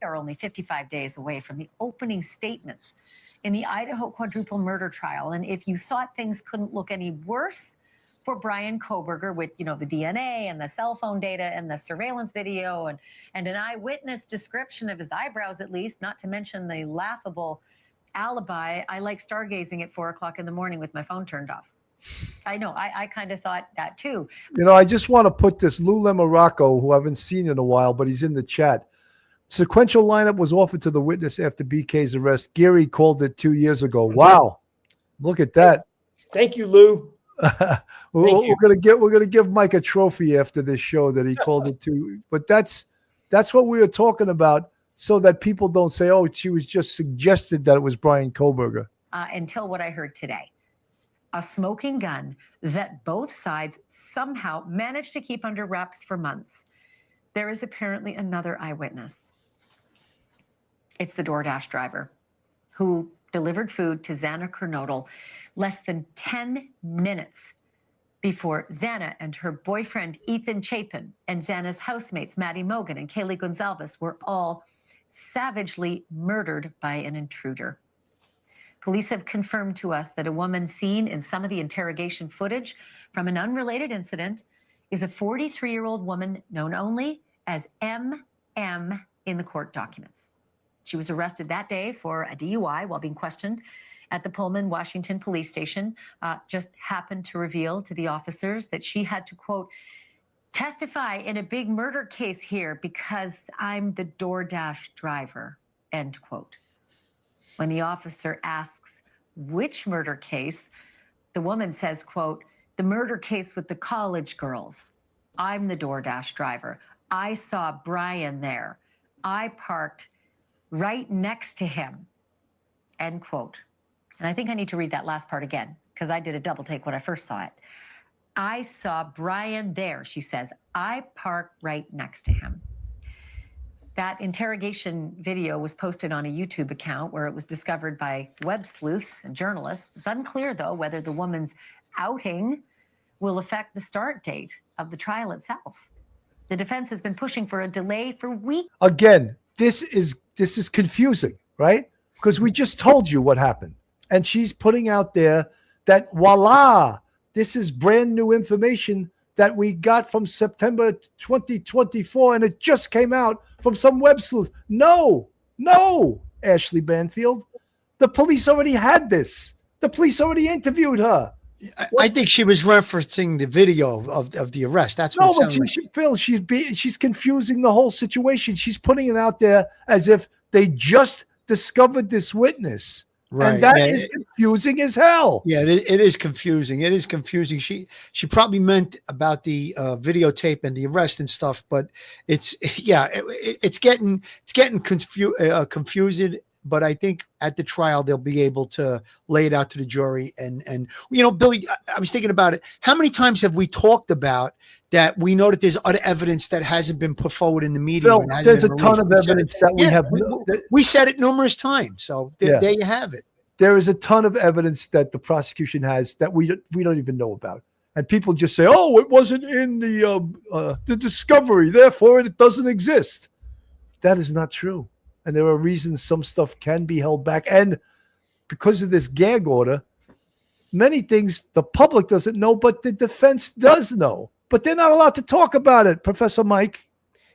They are only 55 days away from the opening statements in the Idaho quadruple murder trial. And if you thought things couldn't look any worse for Bryan Kohberger with, you know, the DNA and the cell phone data and the surveillance video and an eyewitness description of his eyebrows, at least, not to mention the laughable alibi, I like stargazing at 4 o'clock in the morning with my phone turned off. I know, I kind of thought that too. You know, I just want to put this Lou Lemoracco, who I haven't seen in a while, but he's in the chat. Sequential lineup was offered to the witness after BK's arrest. Geary called it 2 years ago. Wow. Look at that. Thank you, Lou. We're gonna give Mike a trophy after this show that he called it to. But that's what we were talking about, so that people don't say, "Oh, she was just suggested that it was Bryan Kohberger." Until what I heard today, a smoking gun that both sides somehow managed to keep under wraps for months. There is apparently another eyewitness. It's the DoorDash driver who delivered food to Xana Kernodle less than 10 minutes before Xana and her boyfriend, Ethan Chapin, and Xana's housemates, Maddie Mogan and Kaylee Gonzalez, were all savagely murdered by an intruder. Police have confirmed to us that a woman seen in some of the interrogation footage from an unrelated incident is a 43-year-old woman known only as MM in the court documents. She was arrested that day for a DUI while being questioned at the Pullman, Washington police station. Just happened to reveal to the officers that she had to, quote, testify in a big murder case here because I'm the DoorDash driver, end quote. When the officer asks which murder case, the woman says, quote, "The murder case with the college girls. I'm the DoorDash driver. I saw Bryan there. I parked right next to him," end quote. And I think I need to read that last part again because I did a double take when I first saw it. "I saw Bryan there," she says. "I parked right next to him." That interrogation video was posted on a YouTube account where it was discovered by web sleuths and journalists. It's unclear, though, whether the woman's outing will affect the start date of the trial itself. The defense has been pushing for a delay for weeks. Again, this is confusing, right? Because we just told you what happened. And she's putting out there that voila, this is brand new information that we got from September 2024, and it just came out from some web sleuth. No, Ashley Banfield. The police already had this. The police already interviewed her. I think she was referencing the video of the arrest. That's what No, but Phil, she's confusing the whole situation. She's putting it out there as if they just discovered this witness. Right. And that is confusing as hell. Yeah, it is confusing. It is confusing. She probably meant about the videotape and the arrest and stuff, but it's getting confusing. But I think at the trial they'll be able to lay it out to the jury. And Billy, I was thinking about it. How many times have we talked about that? We know that there's other evidence that hasn't been put forward in the media. Phil, there's a ton of evidence that we have. We said it numerous times. So there you have it. There is a ton of evidence that the prosecution has that we don't even know about. And people just say, "Oh, it wasn't in the discovery, therefore it doesn't exist." That is not true. And there are reasons some stuff can be held back. And because of this gag order, many things the public doesn't know, but the defense does know. But they're not allowed to talk about it, Professor Mike.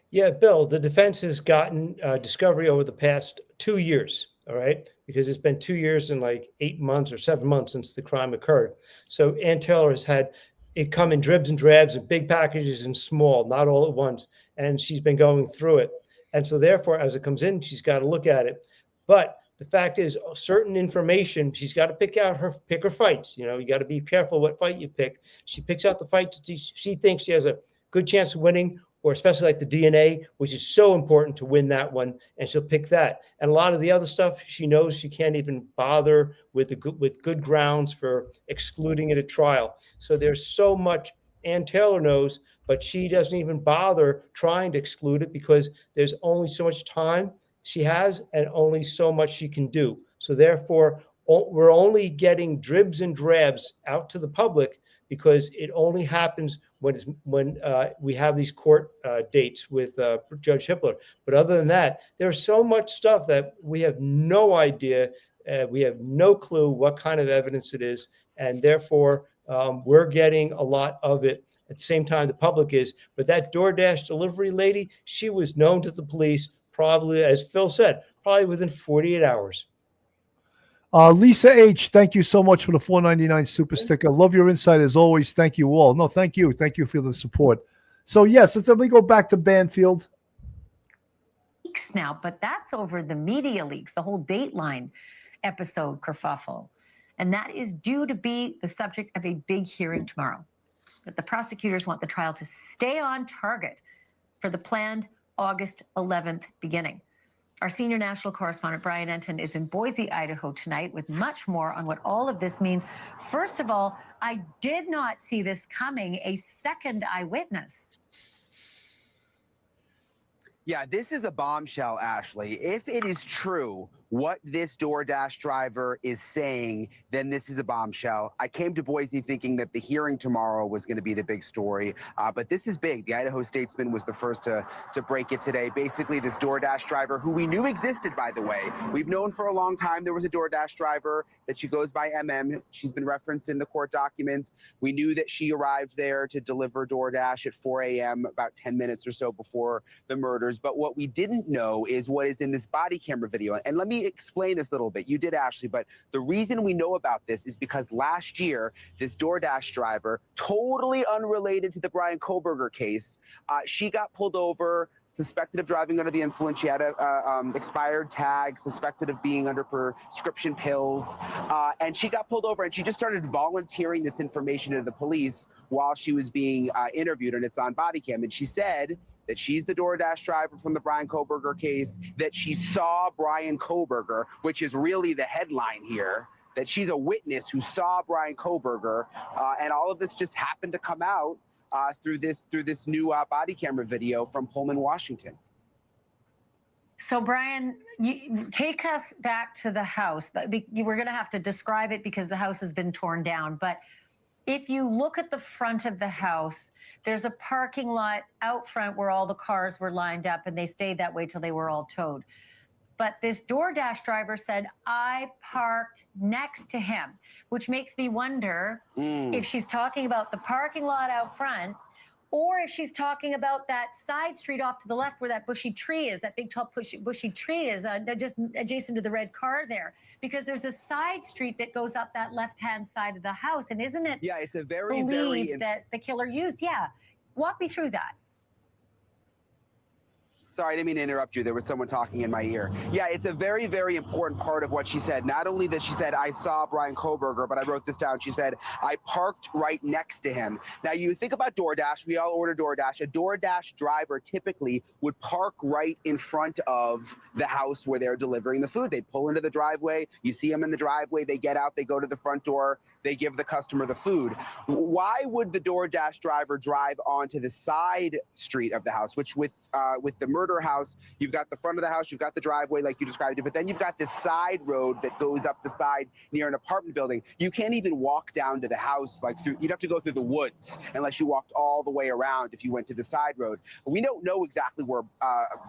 Yeah, Bill, the defense has gotten discovery over the past 2 years, all right? Because it's been 2 years and like 8 months or 7 months since the crime occurred. So Ann Taylor has had it come in dribs and drabs and big packages and small, not all at once. And she's been going through it. And so therefore, as it comes in, she's got to look at it. But the fact is, certain information, she's got to pick her fights. You got to be careful what fight you pick. She picks out the fights that she thinks she has a good chance of winning, or especially like the DNA, which is so important to win that one. And she'll pick that. And a lot of the other stuff, she knows she can't even bother with good grounds for excluding it at trial. So there's so much Ann Taylor knows, but she doesn't even bother trying to exclude it because there's only so much time she has and only so much she can do. So therefore, we're only getting dribs and drabs out to the public because it only happens when we have these court dates with Judge Hippler. But other than that, there's so much stuff that we have no idea. We have no clue what kind of evidence it is. And therefore, we're getting a lot of it. At the same time, the public is. But that DoorDash delivery lady, she was known to the police probably, as Phil said, probably within 48 hours. Lisa H., thank you so much for the $4.99 super sticker. Love your insight as always. Thank you all. No, thank you. Thank you for the support. So, yes, let me go back to Banfield. Now, but that's over the media leaks, the whole Dateline episode kerfuffle. And that is due to be the subject of a big hearing tomorrow. But the prosecutors want the trial to stay on target for the planned August 11th beginning. Our senior national correspondent, Brian Enton, is in Boise, Idaho tonight with much more on what all of this means. First of all, I did not see this coming. A second eyewitness. Yeah, this is a bombshell, Ashley. If it is true what this DoorDash driver is saying, then this is a bombshell. I came to Boise thinking that the hearing tomorrow was going to be the big story, but this is big. The Idaho Statesman was the first to break it today. Basically, this DoorDash driver, who we knew existed, by the way. We've known for a long time there was a DoorDash driver, that she goes by MM. She's been referenced in the court documents. We knew that she arrived there to deliver DoorDash at 4 a.m., about 10 minutes or so before the murders. But what we didn't know is what is in this body camera video. And let me explain this a little bit. You did, Ashley, but the reason we know about this is because last year, this DoorDash driver, totally unrelated to the Bryan Kohberger case, she got pulled over suspected of driving under the influence. She had a expired tag, suspected of being under prescription pills. And she got pulled over and she just started volunteering this information to the police while she was being interviewed, and it's on body cam. And she said that she's the DoorDash driver from the Bryan Kohberger case, that she saw Bryan Kohberger, which is really the headline here, that she's a witness who saw Bryan Kohberger, and all of this just happened to come out through this new body camera video from Pullman, Washington. So, Bryan, you take us back to the house, but we're going to have to describe it because the house has been torn down. But if you look at the front of the house, there's a parking lot out front where all the cars were lined up, and they stayed that way till they were all towed. But this DoorDash driver said, I parked next to him, which makes me wonder if she's talking about the parking lot out front, or if she's talking about that side street off to the left where that bushy tree is, that big, tall, bushy tree is just adjacent to the red car there. Because there's a side street that goes up that left-hand side of the house. And isn't it Yeah, it's a very that the killer used? Yeah. Walk me through that. Sorry, I didn't mean to interrupt you. There was someone talking in my ear. Yeah, it's a very, very important part of what she said. Not only that she said, I saw Bryan Kohberger, but I wrote this down. She said, I parked right next to him. Now, you think about DoorDash. We all order DoorDash. A DoorDash driver typically would park right in front of the house where they're delivering the food. They pull into the driveway. You see them in the driveway. They get out. They go to the front door. They give the customer the food. Why would the DoorDash driver drive onto the side street of the house, which with the murder house, you've got the front of the house, you've got the driveway like you described it, but then you've got this side road that goes up the side near an apartment building. You can't even walk down to the house you'd have to go through the woods unless you walked all the way around if you went to the side road. We don't know exactly where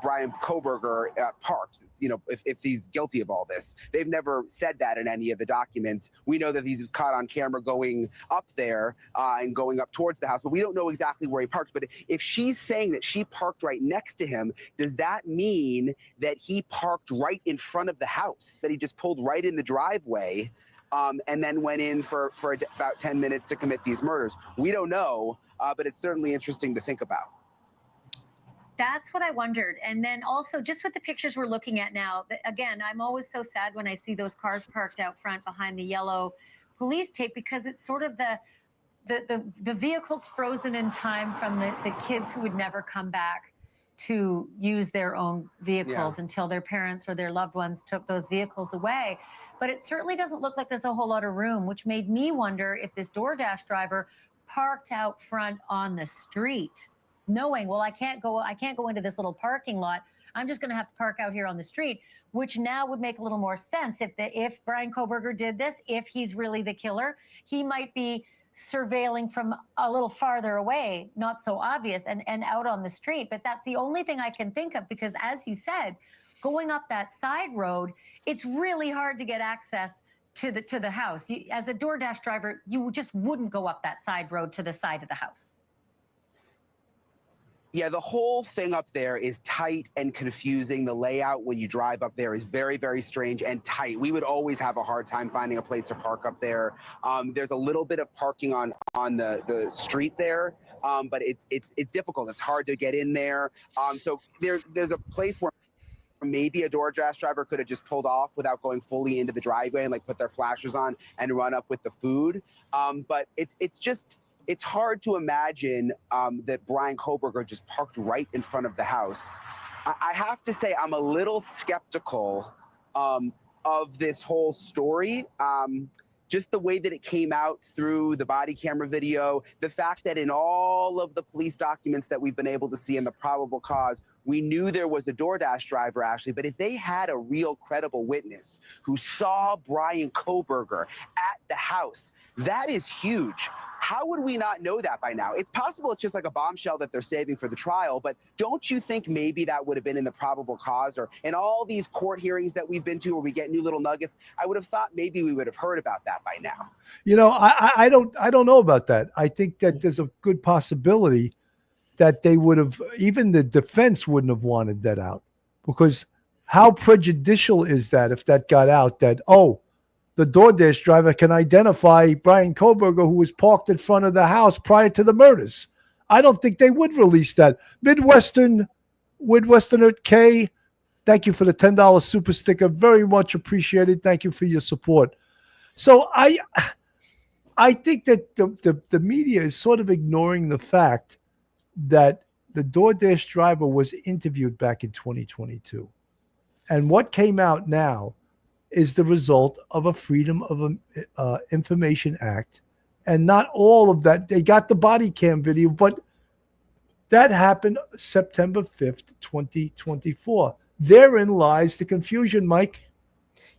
Bryan Kohberger parks, if he's guilty of all this. They've never said that in any of the documents. We know that he's caught on camera going up there and going up towards the house, but we don't know exactly where he parks. But if she's saying that she parked right next to him, does that mean that he parked right in front of the house, that he just pulled right in the driveway and then went in for about 10 minutes to commit these murders? We don't know, but it's certainly interesting to think about. That's what I wondered. And then also just with the pictures we're looking at now, again, I'm always so sad when I see those cars parked out front behind the yellow police tape, because it's sort of the vehicle's frozen in time from the kids who would never come back to use their own vehicles until their parents or their loved ones took those vehicles away. But it certainly doesn't look like there's a whole lot of room, which made me wonder if this DoorDash driver parked out front on the street, knowing, well, I can't go into this little parking lot. I'm just going to have to park out here on the street, which now would make a little more sense. If Bryan Kohberger did this, if he's really the killer, he might be surveilling from a little farther away, not so obvious, and out on the street. But that's the only thing I can think of, because as you said, going up that side road, it's really hard to get access to the house. As a DoorDash driver, you just wouldn't go up that side road to the side of the house. Yeah, the whole thing up there is tight and confusing. The layout when you drive up there is very, very strange and tight. We would always have a hard time finding a place to park up there. There's a little bit of parking on the street there, but it's difficult. It's hard to get in there. So there's a place where maybe a DoorDash driver could have just pulled off without going fully into the driveway and put their flashers on and run up with the food. But it's hard to imagine that Bryan Kohberger just parked right in front of the house. I have to say I'm a little skeptical of this whole story. Just the way that it came out through the body camera video, the fact that in all of the police documents that we've been able to see in the probable cause, we knew there was a DoorDash driver, Ashley, but if they had a real credible witness who saw Bryan Kohberger at the house, that is huge. How would we not know that by now? It's possible it's just like a bombshell that they're saving for the trial, but don't you think maybe that would have been in the probable cause, or in all these court hearings that we've been to where we get new little nuggets? I would have thought maybe we would have heard about that by now. I don't know about that. I think that there's a good possibility that they would have, even the defense wouldn't have wanted that out, because how prejudicial is that if that got out that, the DoorDash driver can identify Bryan Kohberger, who was parked in front of the house prior to the murders? I don't think they would release that. Midwestern Midwesterner K, thank you for the $10 super sticker. Very much appreciated. Thank you for your support. So I think that the media is sort of ignoring the fact that the DoorDash driver was interviewed back in 2022. And what came out now is the result of a Freedom of Information Act. And not all of that. They got the body cam video, but that happened September 5th, 2024. Therein lies the confusion, Mike.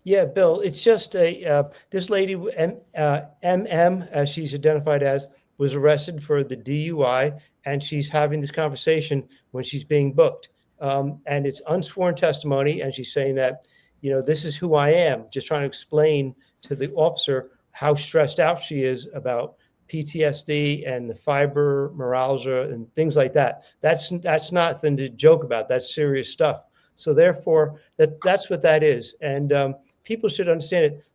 Yeah, Bill, it's just this lady, MM, as she's identified as, was arrested for the DUI, and she's having this conversation when she's being booked. And it's unsworn testimony, and she's saying that, this is who I am, just trying to explain to the officer how stressed out she is about PTSD and the fibromyalgia and things like that. That's nothing to joke about. That's serious stuff. So therefore, that's what that is. And people should understand it.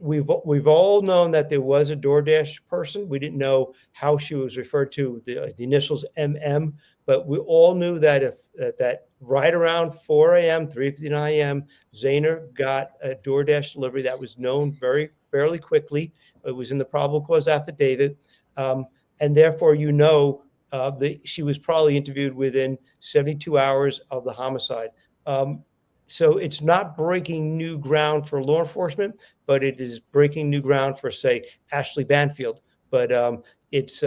We've all known that there was a DoorDash person. We didn't know how she was referred to, the initials MM, but we all knew that that right around 4 a.m., 3:59 a.m., Zainer got a DoorDash delivery that was known fairly quickly. It was in the probable cause affidavit, and therefore she was probably interviewed within 72 hours of the homicide. So it's not breaking new ground for law enforcement, but it is breaking new ground for, say, Ashley Banfield. But it's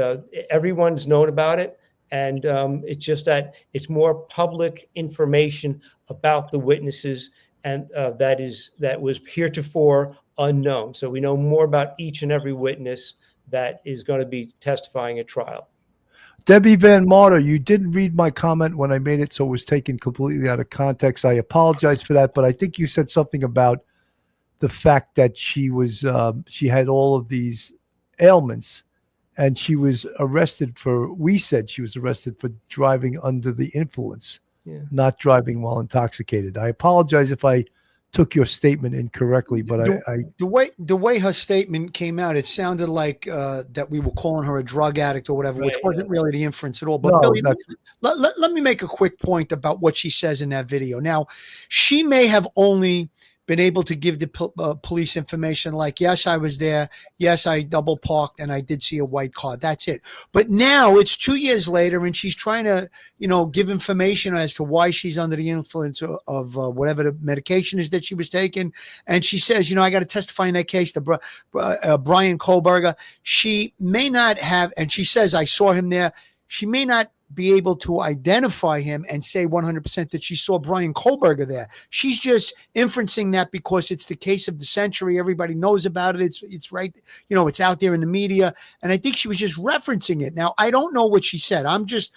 everyone's known about it, and it's just that it's more public information about the witnesses, and that was heretofore unknown. So we know more about each and every witness that is going to be testifying at trial. Debbie Van Marter, you didn't read my comment when I made it, so it was taken completely out of context. I apologize for that, but I think you said something about the fact that she had all of these ailments, and we said she was arrested for driving under the influence, not driving while intoxicated. I apologize if I took your statement incorrectly, but the way her statement came out, it sounded like that we were calling her a drug addict or whatever, which wasn't really the inference at all. But No, Billy, let me make a quick point about what she says in that video. Now, she may have only been able to give the police information like, yes, I was there. Yes, I double parked and I did see a white car. That's it. But now it's 2 years later and she's trying to, give information as to why she's under the influence of whatever the medication is that she was taking. And she says, I got to testify in that case to Bryan Kohberger. She may not have, and she says, I saw him there. She may not be able to identify him and say 100% that she saw Bryan Kohberger there. She's just inferencing that because it's the case of the century. Everybody knows about it. It's right. It's out there in the media. And I think she was just referencing it. Now, I don't know what she said. I'm just,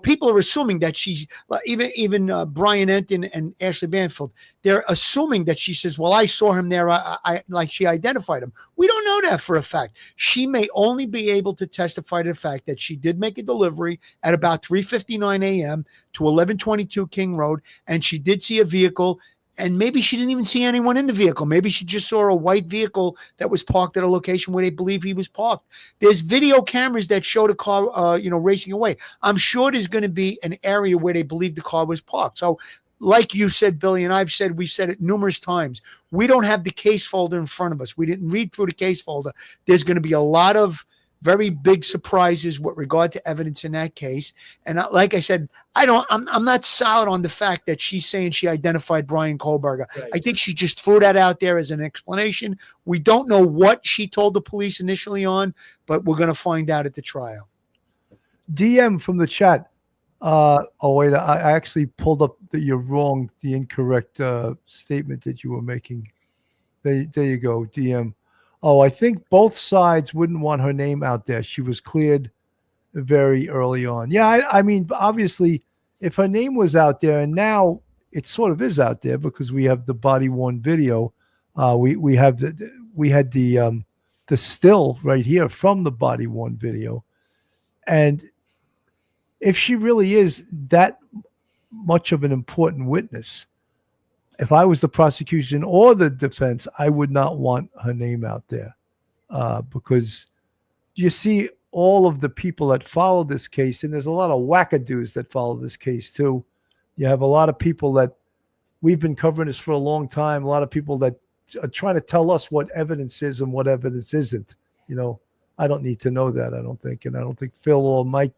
people are assuming that she's even Brian Enton and Ashley Banfield, they're assuming that she says, well, I saw him there. I like she identified him. We don't know that for a fact. She may only be able to testify to the fact that she did make a delivery at about 3:59 a.m. to 1122 King Road, and she did see a vehicle, and maybe she didn't even see anyone in the vehicle. Maybe she just saw a white vehicle that was parked at a location where they believe he was parked. There's video cameras that show the car, racing away. I'm sure there's going to be an area where they believe the car was parked. So, like you said, Billy, and we've said it numerous times, we don't have the case folder in front of us. We didn't read through the case folder. There's going to be a lot of very big surprises with regard to evidence in that case. And like I said, I'm not solid on the fact that she's saying she identified Bryan Kohberger. Right. I think she just threw that out there as an explanation. We don't know what she told the police initially on, but we're going to find out at the trial. DM from the chat. Wait, I actually pulled up the incorrect statement that you were making. There you go, DM. Oh, I think both sides wouldn't want her name out there. She was cleared very early on. Yeah, I mean, obviously, if her name was out there, and now it sort of is out there because we have the body-worn video. We had the still right here from the body-worn video, and if she really is that much of an important witness, if I was the prosecution or the defense, I would not want her name out there because you see all of the people that follow this case, and there's a lot of wackadoos that follow this case too. You have a lot of people that we've been covering this for a long time. A lot of people that are trying to tell us what evidence is and what evidence isn't. I don't need to know that, I don't think. And I don't think Phil or Mike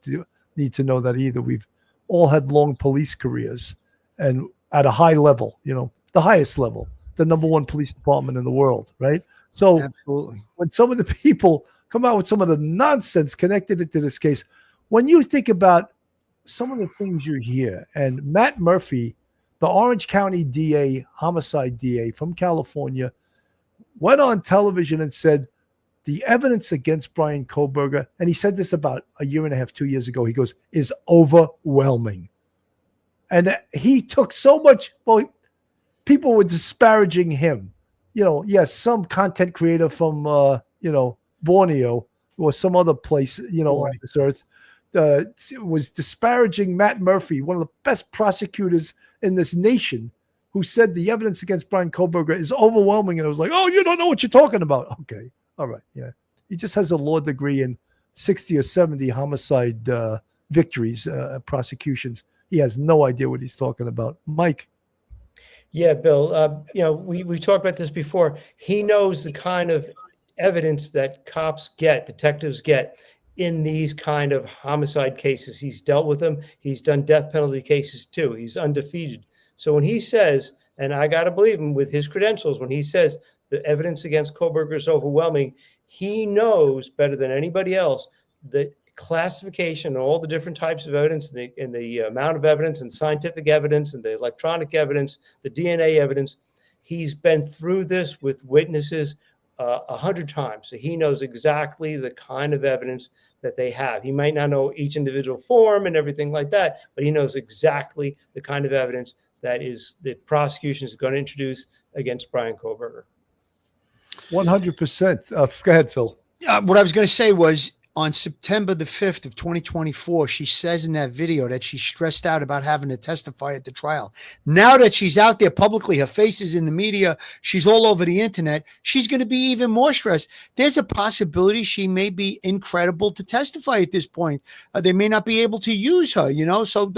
need to know that either. We've all had long police careers and at a high level, the highest level, the number one police department in the world, right? So Absolutely. when some of the people come out with some of the nonsense connected to this case, when you think about some of the things you hear, and Matt Murphy, the Orange County DA, homicide DA from California, went on television and said the evidence against Bryan Kohberger, and he said this about a year and a half, 2 years ago, he goes, is overwhelming. And he took so much, people were disparaging him. Yes, some content creator from, Borneo or some other place, on this earth, was disparaging Matt Murphy, one of the best prosecutors in this nation, who said the evidence against Bryan Kohberger is overwhelming. And it was like, oh, you don't know what you're talking about. Okay. All right. Yeah. He just has a law degree in 60 or 70 homicide victories, prosecutions. He has no idea what he's talking about. Mike. Yeah, Bill, we talked about this before. He knows the kind of evidence that cops get, detectives get in these kind of homicide cases. He's dealt with them. He's done death penalty cases too. He's undefeated. So when he says, and I got to believe him with his credentials, when he says the evidence against Kohberger is overwhelming, he knows better than anybody else the classification and all the different types of evidence and the amount of evidence and scientific evidence and the electronic evidence, the DNA evidence. He's been through this with witnesses 100 times. So he knows exactly the kind of evidence that they have. He might not know each individual form and everything like that, but he knows exactly the kind of evidence that the prosecution is going to introduce against Bryan Kohberger. 100%. Go ahead, Phil. What I was going to say was, on September the 5th of 2024, she says in that video that she's stressed out about having to testify at the trial. Now that she's out there publicly, her face is in the media, she's all over the internet, she's going to be even more stressed. There's a possibility she may be incredible to testify at this point. They may not be able to use her, so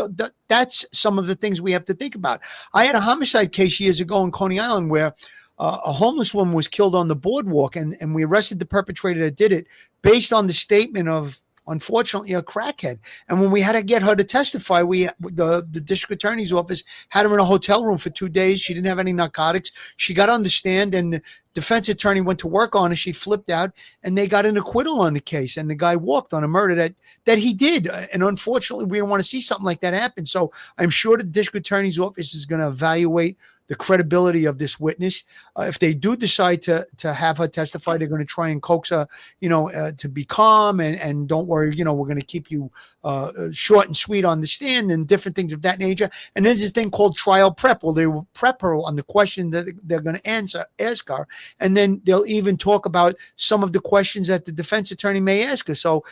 that's some of the things we have to think about. I had a homicide case years ago in Coney Island where a homeless woman was killed on the boardwalk, and we arrested the perpetrator that did it based on the statement of, unfortunately, a crackhead. And when we had to get her to testify, the district attorney's office had her in a hotel room for 2 days. She didn't have any narcotics. She got on the stand, and the defense attorney went to work on her. She flipped out, and they got an acquittal on the case. And the guy walked on a murder that he did. And unfortunately, we don't want to see something like that happen. So I'm sure the district attorney's office is going to evaluate the credibility of this witness. If they do decide to have her testify, they're going to try and coax her, to be calm and don't worry, we're going to keep you short and sweet on the stand and different things of that nature. And there's this thing called trial prep, where they will prep her on the question that they're going to ask her. And then they'll even talk about some of the questions that the defense attorney may ask her. So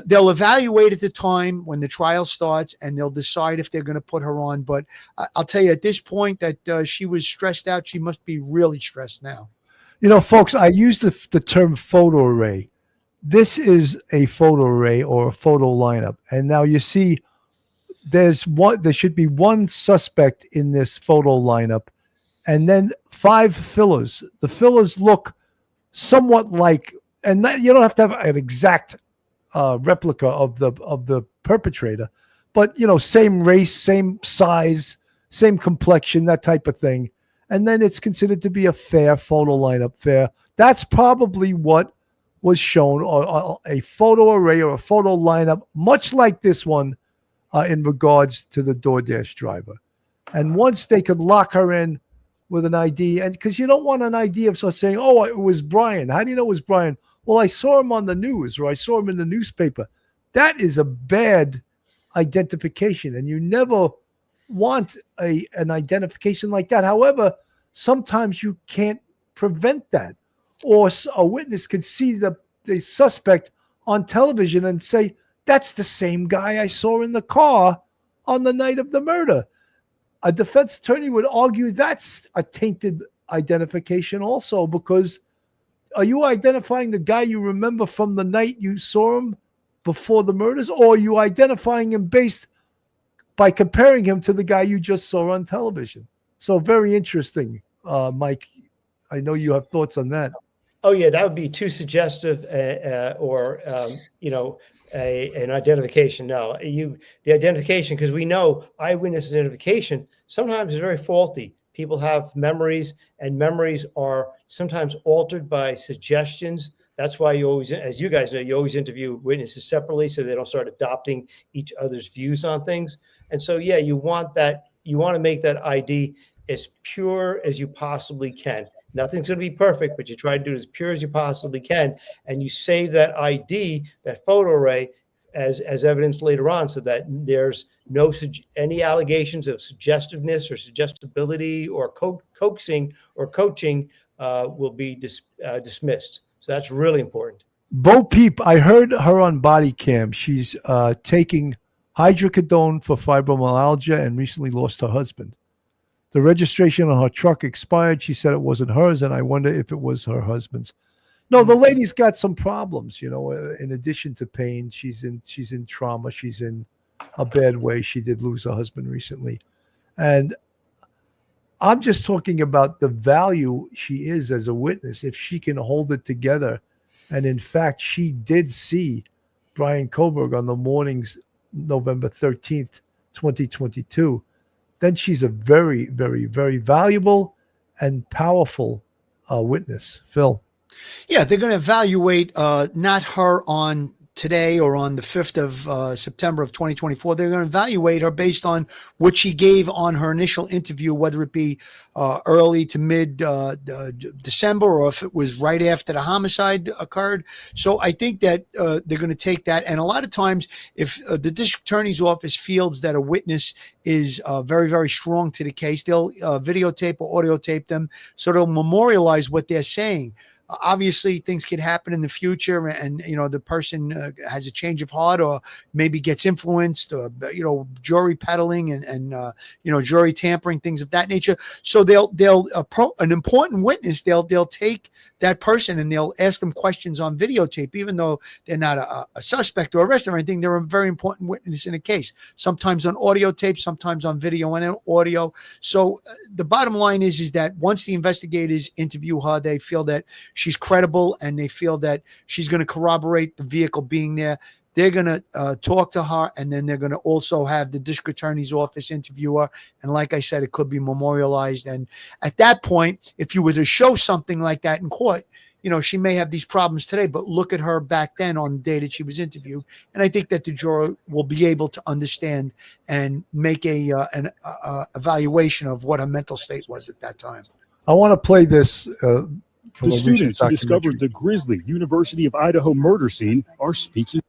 they'll evaluate at the time when the trial starts, and they'll decide if they're going to put her on. But I'll tell you at this point that she was stressed out. She must be really stressed now. Folks, I use the term photo array. This is a photo array or a photo lineup. And now you see there should be one suspect in this photo lineup, and then 5 fillers. The fillers look somewhat like, and you don't have to have an exact replica of the perpetrator, but same race, same size, same complexion, that type of thing. And then it's considered to be a fair photo lineup. Fair. That's probably what was shown, or a photo array or a photo lineup, much like this one, in regards to the DoorDash driver. And once they could lock her in with an ID, and because you don't want an ID of saying, oh, it was Bryan. How do you know it was Bryan? Well, I saw him on the news, or I saw him in the newspaper. That is a bad identification, and you never want an identification like that. However, sometimes you can't prevent that, or a witness can see the suspect on television and say, that's the same guy I saw in the car on the night of the murder. A defense attorney would argue that's a tainted identification also, because are you identifying the guy you remember from the night you saw him before the murders, or are you identifying him by comparing him to the guy you just saw on television? So very interesting, Mike. I know you have thoughts on that. Oh yeah, that would be too suggestive, or an identification. No, the identification, because we know eyewitness identification sometimes is very faulty. People have memories, and memories are sometimes altered by suggestions. That's why you always, as you guys know, you always interview witnesses separately so they don't start adopting each other's views on things. And so, yeah, you want to make that ID as pure as you possibly can. Nothing's going to be perfect, but you try to do it as pure as you possibly can. And you save that ID, that photo array, as evidence later on, so that there's no any allegations of suggestiveness or suggestibility or coaxing or coaching will be dismissed. So that's really important. Bo Peep, I heard her on body cam. She's taking hydrocodone for fibromyalgia and recently lost her husband. The registration on her truck expired. She said it wasn't hers, and I wonder if it was her husband's. No, the lady's got some problems, in addition to pain. She's in trauma. She's in a bad way. She did lose her husband recently. And I'm just talking about the value she is as a witness, if she can hold it together. And in fact, she did see Bryan Kohberger on the mornings, November 13th, 2022. Then she's a very, very, very valuable and powerful witness. Phil. Yeah, they're going to evaluate not her on today or on the 5th of September of 2024. They're going to evaluate her based on what she gave on her initial interview, whether it be early to mid December or if it was right after the homicide occurred. So I think that they're going to take that. And a lot of times, if the district attorney's office feels that a witness is very, very strong to the case, they'll videotape or audio tape them so they'll memorialize what they're saying. Obviously, things can happen in the future, and the person has a change of heart, or maybe gets influenced, or jury peddling and jury tampering, things of that nature. So they'll an important witness. They'll take that person and they'll ask them questions on videotape, even though they're not a suspect or arrested or anything. They're a very important witness in a case. Sometimes on audio tape, sometimes on video and audio. So the bottom line is that once the investigators interview her, they feel that she's credible and they feel that she's going to corroborate the vehicle being there. They're going to talk to her, and then they're going to also have the district attorney's office interview her. And like I said, it could be memorialized. And at that point, if you were to show something like that in court, she may have these problems today, but look at her back then on the day that she was interviewed. And I think that the juror will be able to understand and make an evaluation of what her mental state was at that time. I want to play this. The students who discovered the grisly University of Idaho murder scene are speaking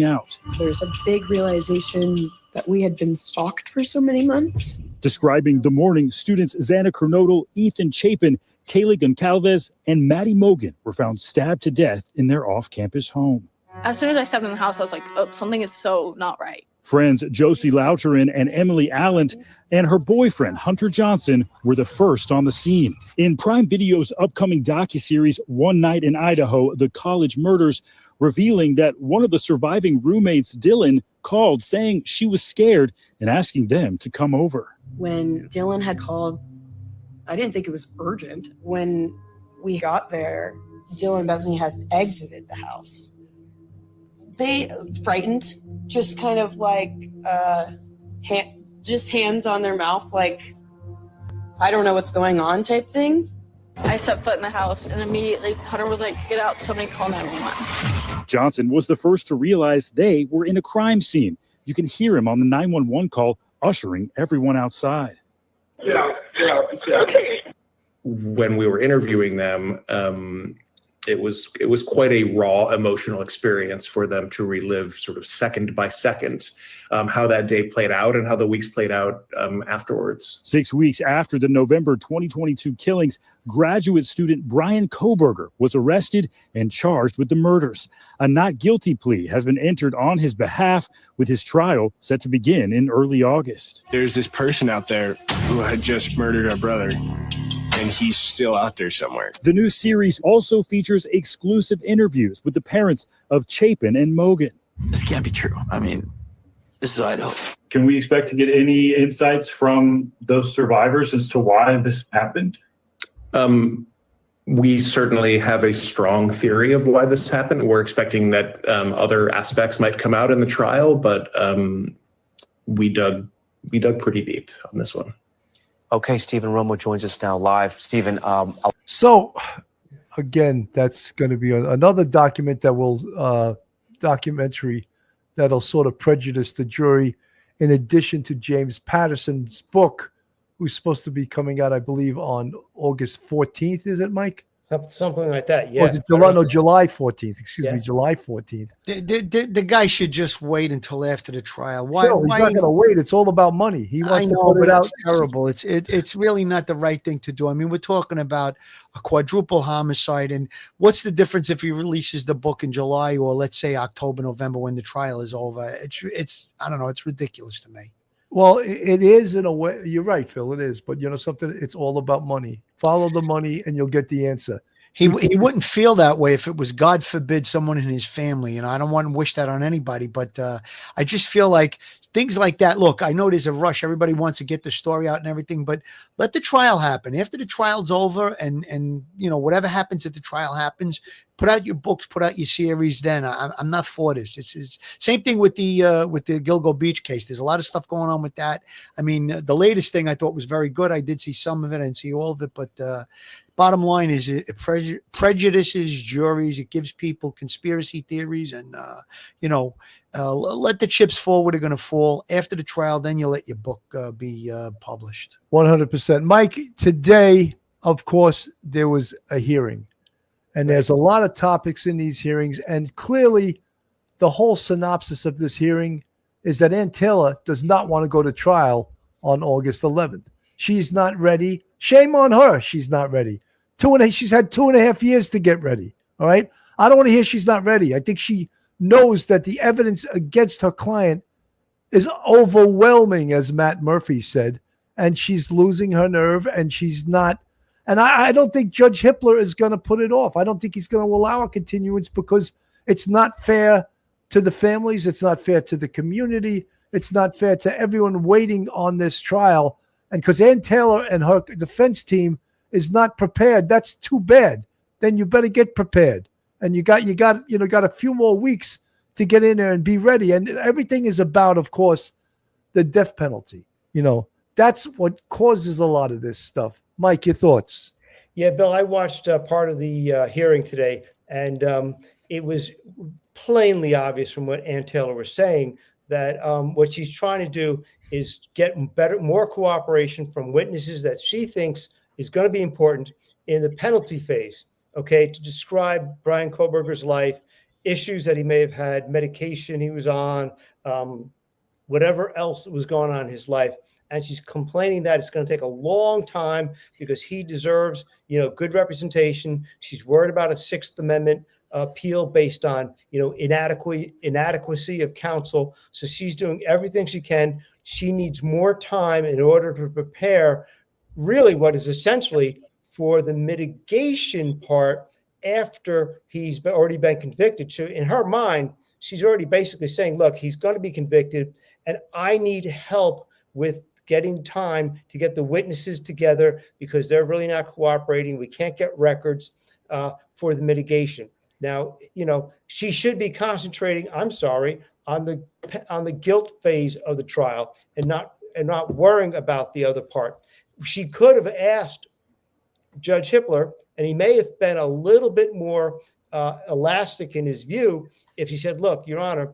out. There's a big realization that we had been stalked for so many months. Describing the morning, students Xana Kernodle, Ethan Chapin, Kaylee Goncalves, and Maddie Mogan were found stabbed to death in their off-campus home. As soon as I stepped in the house, I was like, oh, something is so not right. Friends Josie Louterin and Emily Allen and her boyfriend Hunter Johnson were the first on the scene. In Prime Video's upcoming docuseries One Night in Idaho, The College Murders, revealing that one of the surviving roommates, Dylan, called saying she was scared and asking them to come over. When Dylan had called, I didn't think it was urgent. When we got there, Dylan and Bethany had exited the house. They frightened, just kind of like just hands on their mouth, like, I don't know what's going on type thing. I set foot in the house and immediately Hunter was like, get out, somebody call 911. Johnson was the first to realize they were in a crime scene. You can hear him on the 911 call, ushering everyone outside. Yeah. When we were interviewing them, it was quite a raw emotional experience for them to relive sort of second by second how that day played out and how the weeks played out afterwards. 6 weeks after the November 2022 killings, graduate student Bryan Kohberger was arrested and charged with the murders. A not guilty plea has been entered on his behalf, with his trial set to begin in early August. There's this person out there who had just murdered our brother. and he's still out there somewhere. The new series also features exclusive interviews with the parents of Chapin and Mogan. This can't be true. I mean, this is Idaho. Can we expect to get any insights from those survivors as to why this happened? We certainly have a strong theory of why this happened. We're expecting that other aspects might come out in the trial, but we dug pretty deep on this one. Okay, Stephen Romo joins us now live. Stephen, so again, that's going to be another documentary that'll sort of prejudice the jury, in addition to James Patterson's book, who's supposed to be coming out, I believe, on August 14th. Is it, Mike? Something like that, yeah. Or is it July 14th. Excuse me, July 14th. The guy should just wait until after the trial. Why? Phil, he's not going to wait. It's all about money. He wants to put it out. It's terrible. It's really not the right thing to do. I mean, we're talking about a quadruple homicide, and what's the difference if he releases the book in July or let's say October, November when the trial is over? It's I don't know. It's ridiculous to me. Well, it is in a way. You're right, Phil. It is, but you know something. It's all about money. Follow the money, and you'll get the answer. He wouldn't feel that way if it was, God forbid, someone in his family. You know, I don't want to wish that on anybody, but I just feel like things like that. Look, I know there's a rush. Everybody wants to get the story out and everything, but let the trial happen. After the trial's over and you know, whatever happens at the trial happens, put out your books, put out your series. Then I'm not for this. It's same thing with the Gilgo Beach case. There's a lot of stuff going on with that. I mean, the latest thing I thought was very good. I did see some of it. I didn't see all of it, but bottom line is it prejudices juries. It gives people conspiracy theories, and you know, let the chips fall where they're going to fall. After the trial, then you let your book be published. 100%. Mike, today, of course, there was a hearing. And there's a lot of topics in these hearings. And clearly, the whole synopsis of this hearing is that Ann Taylor does not want to go to trial on August 11th. She's not ready. Shame on her. She's not ready. She's had 2.5 years to get ready. All right. I don't want to hear she's not ready. I think she knows that the evidence against her client is overwhelming, as Matt Murphy said, and she's losing her nerve, and she's not. And I don't think Judge Hippler is going to put it off. I don't think he's going to allow a continuance because it's not fair to the families. It's not fair to the community. It's not fair to everyone waiting on this trial. And because Ann Taylor and her defense team is not prepared, that's too bad. Then you better get prepared. And you got a few more weeks to get in there and be ready. And everything is about, of course, the death penalty. You know, that's what causes a lot of this stuff. Mike, your thoughts? Yeah, Bill, I watched part of the hearing today, and it was plainly obvious from what Ann Taylor was saying that what she's trying to do is get more cooperation from witnesses that she thinks is going to be important in the penalty phase, okay, to describe Bryan Kohberger's life, issues that he may have had, medication he was on, whatever else was going on in his life. And she's complaining that it's going to take a long time because he deserves, good representation. She's worried about a Sixth Amendment appeal based on, inadequacy of counsel. So she's doing everything she can. She needs more time in order to prepare really what is essentially for the mitigation part after he's already been convicted. So in her mind, she's already basically saying, look, he's going to be convicted and I need help with getting time to get the witnesses together because they're really not cooperating. We can't get records for the mitigation. Now, she should be concentrating, I'm sorry, on the guilt phase of the trial and not worrying about the other part. She could have asked Judge Hippler, and he may have been a little bit more elastic in his view if he said, look, Your Honor,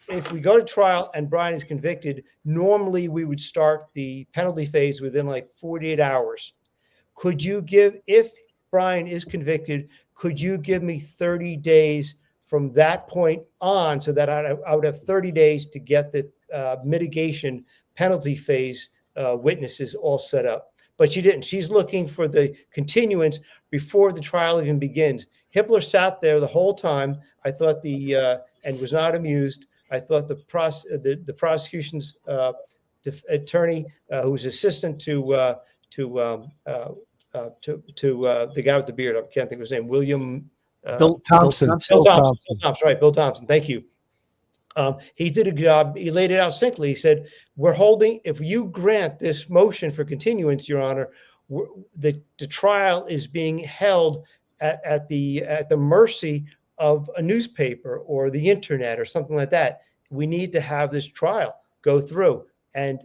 if we go to trial and Bryan is convicted, normally we would start the penalty phase within like 48 hours. Could you if Bryan is convicted, could you give me 30 days from that point on so that I would have 30 days to get the mitigation penalty phase witnesses all set up? But she didn't. She's looking for the continuance before the trial even begins. Hippler sat there the whole time. I thought and was not amused. I thought the prosecution's attorney, who was assistant to the guy with the beard. I can't think of his name. William Bill Thompson. Bill Thompson. Right, Bill Thompson. Thank you. He did a job. He laid it out simply. He said, "We're holding. If you grant this motion for continuance, Your Honor, the trial is being held at the mercy of a newspaper or the internet or something like that. We need to have this trial go through." And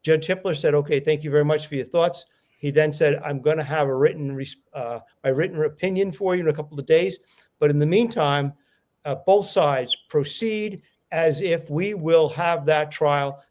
Judge Hippler said, "Okay, thank you very much for your thoughts." He then said, "I'm going to have my written opinion for you in a couple of days. But in the meantime, both sides proceed as if we will have that trial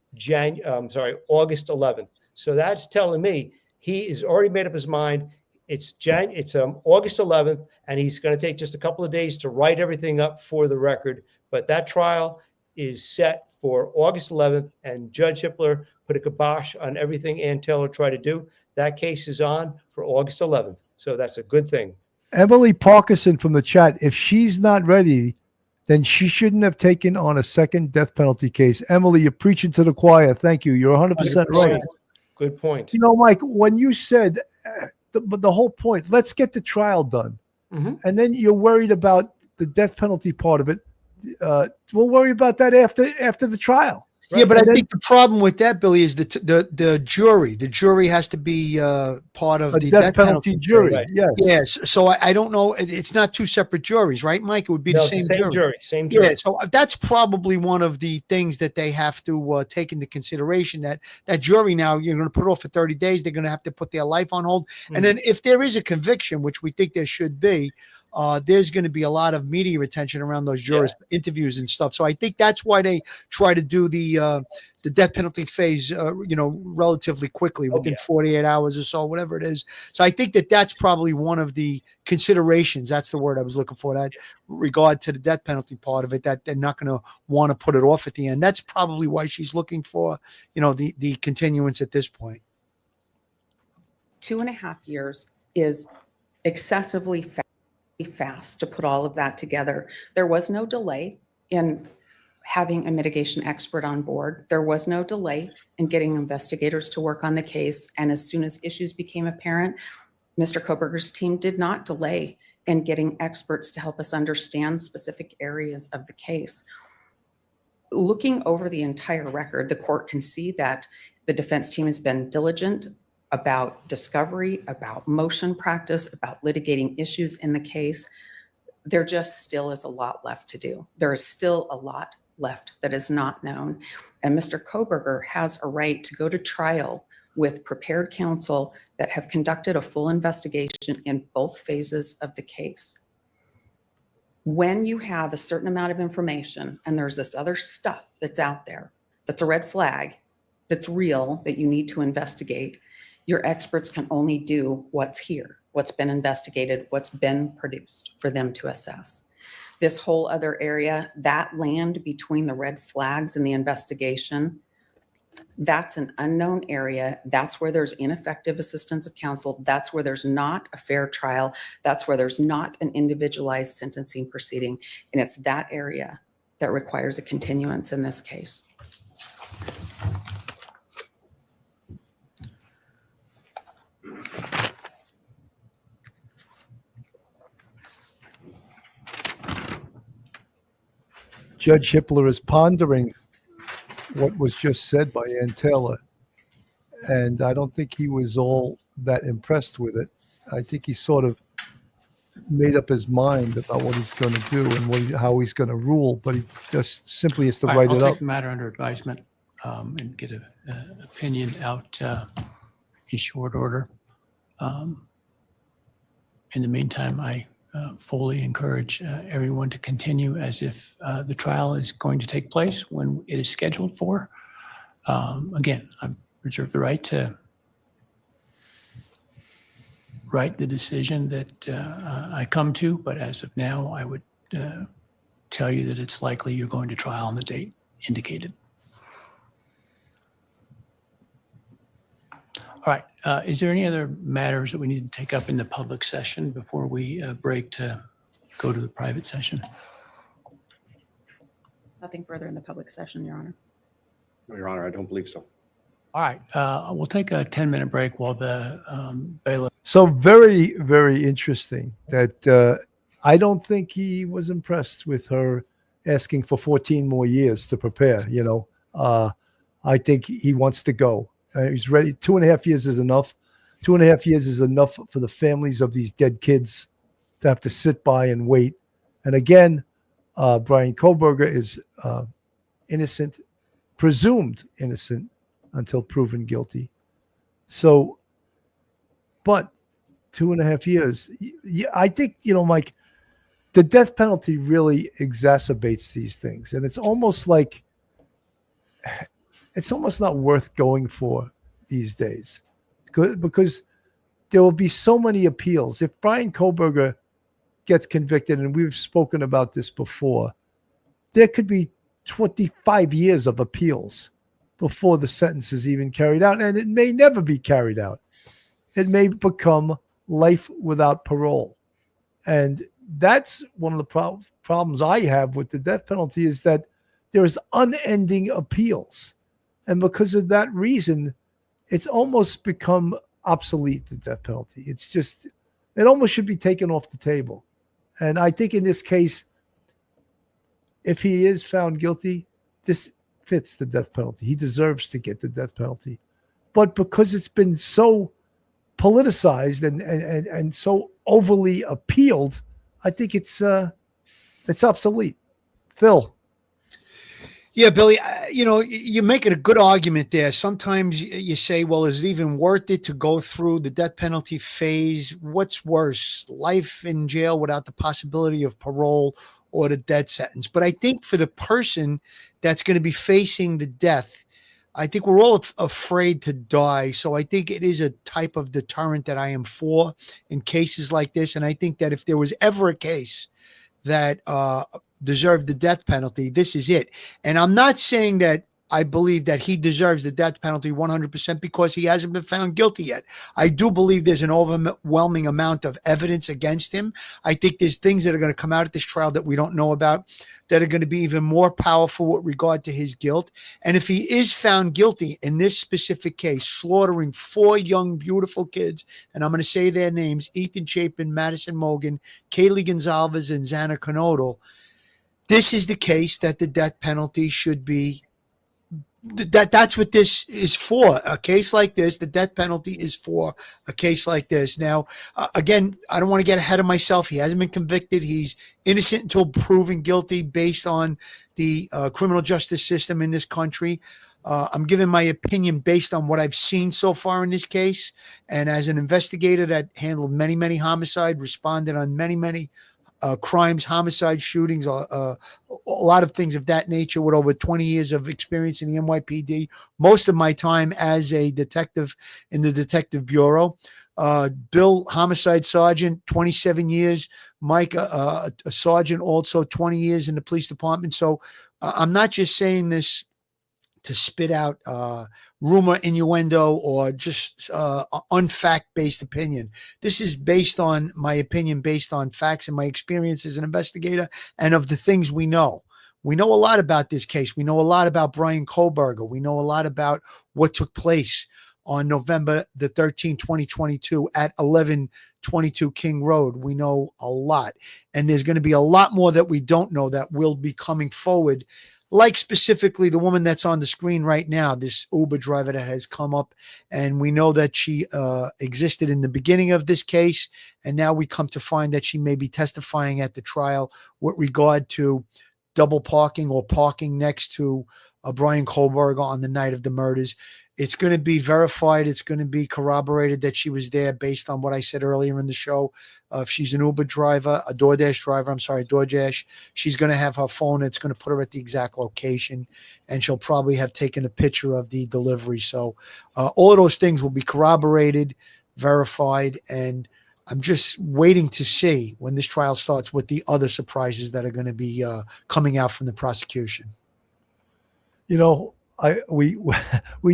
August 11th." So that's telling me he has already made up his mind. It's August 11th, and he's going to take just a couple of days to write everything up for the record. But that trial is set for August 11th, and Judge Hippler put a kibosh on everything Ann Taylor tried to do. That case is on for August 11th. So that's a good thing. Emily Parkinson from the chat, if she's not ready, then she shouldn't have taken on a second death penalty case. Emily, you're preaching to the choir. Thank you. You're 100% right. Good point. You know, Mike, when you said the whole point, let's get the trial done. And then you're worried about the death penalty part of it. We'll worry about that after the trial. Right? Yeah, but I think the problem with that, Billy, is the jury. The jury has to be part of the death penalty jury. Right. Yes. Yes. So I don't know. It's not two separate juries, right, Mike? It would be the same jury. Same jury. Yeah. So that's probably one of the things that they have to take into consideration. That jury now, you're going to put it off for 30 days. They're going to have to put their life on hold. And then if there is a conviction, which we think there should be, there's going to be a lot of media attention around those jurors, interviews and stuff. So I think that's why they try to do the death penalty phase, relatively quickly, within 48 hours or so, whatever it is. So I think that's probably one of the considerations. That's the word I was looking for. That regard to the death penalty part of it, that they're not going to want to put it off at the end. That's probably why she's looking for, the continuance at this point. 2.5 years is excessively fast to put all of that together. There was no delay in having a mitigation expert on board. There was no delay in getting investigators to work on the case. And as soon as issues became apparent, Mr. Kohberger's team did not delay in getting experts to help us understand specific areas of the case. Looking over the entire record, the court can see that the defense team has been diligent about discovery, about motion practice, about litigating issues in the case. There just still is a lot left to do. There is still a lot left that is not known. And Mr. Kohberger has a right to go to trial with prepared counsel that have conducted a full investigation in both phases of the case. When you have a certain amount of information and there's this other stuff that's out there, that's a red flag, that's real, that you need to investigate, your experts can only do what's here, what's been investigated, what's been produced for them to assess. This whole other area, that land between the red flags and the investigation, that's an unknown area. That's where there's ineffective assistance of counsel. That's where there's not a fair trial. That's where there's not an individualized sentencing proceeding. And it's that area that requires a continuance in this case. Judge Hippler is pondering what was just said by Ann Taylor, and I don't think he was all that impressed with it. I think he sort of made up his mind about what he's going to do and how he's going to rule, but he just simply has to write it I'll up. take the matter under advisement and get an opinion out in short order. In the meantime, I fully encourage everyone to continue as if the trial is going to take place when it is scheduled for. Again, I reserve the right to write the decision that I come to, but as of now, I would tell you that it's likely you're going to trial on the date indicated. All right. Is there any other matters that we need to take up in the public session before we break to go to the private session? Nothing further in the public session, Your Honor. No, Your Honor, I don't believe so. All right. We'll take a 10-minute break while the bailiff. So very, very interesting that I don't think he was impressed with her asking for 14 more years to prepare. I think he wants to go. He's ready. 2.5 years is enough. 2.5 years is enough for the families of these dead kids to have to sit by and wait. And again, Bryan Kohberger is innocent, presumed innocent until proven guilty. So, but 2.5 years, I think, Mike, the death penalty really exacerbates these things. And it's almost not worth going for these days because there will be so many appeals. If Bryan Kohberger gets convicted, and we've spoken about this before, there could be 25 years of appeals before the sentence is even carried out, and it may never be carried out. It may become life without parole. And that's one of the problems I have with the death penalty, is that there is unending appeals. And because of that reason, it's almost become obsolete, the death penalty. It almost should be taken off the table. And I think in this case, if he is found guilty, this fits the death penalty. He deserves to get the death penalty. But because it's been so politicized and so overly appealed, I think it's obsolete. Phil. Yeah, Billy, you're making a good argument there. Sometimes you say, well, is it even worth it to go through the death penalty phase? What's worse, life in jail without the possibility of parole or the death sentence? But I think for the person that's going to be facing the death, I think we're all afraid to die. So I think it is a type of deterrent that I am for in cases like this. And I think that if there was ever a case that deserved the death penalty, this is it. And I'm not saying that I believe that he deserves the death penalty 100% because he hasn't been found guilty yet. I do believe there's an overwhelming amount of evidence against him. I think there's things that are going to come out at this trial that we don't know about that are going to be even more powerful with regard to his guilt. And if he is found guilty in this specific case, slaughtering 4 young, beautiful kids, and I'm going to say their names, Ethan Chapin, Madison Mogan, Kaylee Gonzalez, and Xana Knodel, this is the case that the death penalty should be. That's what this is for. A case like this, the death penalty is for a case like this. Now, again, I don't want to get ahead of myself. He hasn't been convicted. He's innocent until proven guilty based on the criminal justice system in this country. I'm giving my opinion based on what I've seen so far in this case. And as an investigator that handled many, many homicide, responded on many, many crimes, homicide, shootings, a lot of things of that nature with over 20 years of experience in the NYPD, most of my time as a detective in the Detective Bureau. Bill, homicide sergeant, 27 years. Mike, a sergeant, also 20 years in the police department. So I'm not just saying this to spit out rumor, innuendo, or just unfact-based opinion. This is based on my opinion, based on facts and my experience as an investigator and of the things we know. We know a lot about this case. We know a lot about Bryan Kohberger. We know a lot about what took place on November the 13th, 2022 at 1122 King Road. We know a lot. And there's going to be a lot more that we don't know that will be coming forward, like specifically the woman that's on the screen right now, this Uber driver that has come up, and we know that she existed in the beginning of this case, and now we come to find that she may be testifying at the trial with regard to double parking or parking next to Bryan Kohberger on the night of the murders. It's going to be verified. It's going to be corroborated that she was there based on what I said earlier in the show. If she's an Uber driver, a DoorDash driver, DoorDash, she's going to have her phone. It's going to put her at the exact location, and she'll probably have taken a picture of the delivery. So all of those things will be corroborated, verified, and I'm just waiting to see when this trial starts what the other surprises that are going to be coming out from the prosecution. We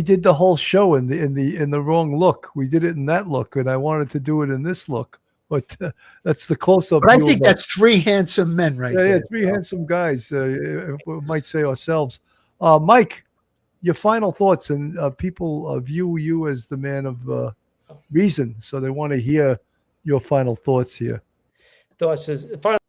did the whole show in the wrong look. We did it in that look, and I wanted to do it in this look. But that's the close-up. But I think that's 3 handsome men right there. Yeah, 3 handsome guys, we might say ourselves. Mike, your final thoughts, and people view you as the man of reason, so they want to hear your final thoughts here. Thoughts is final.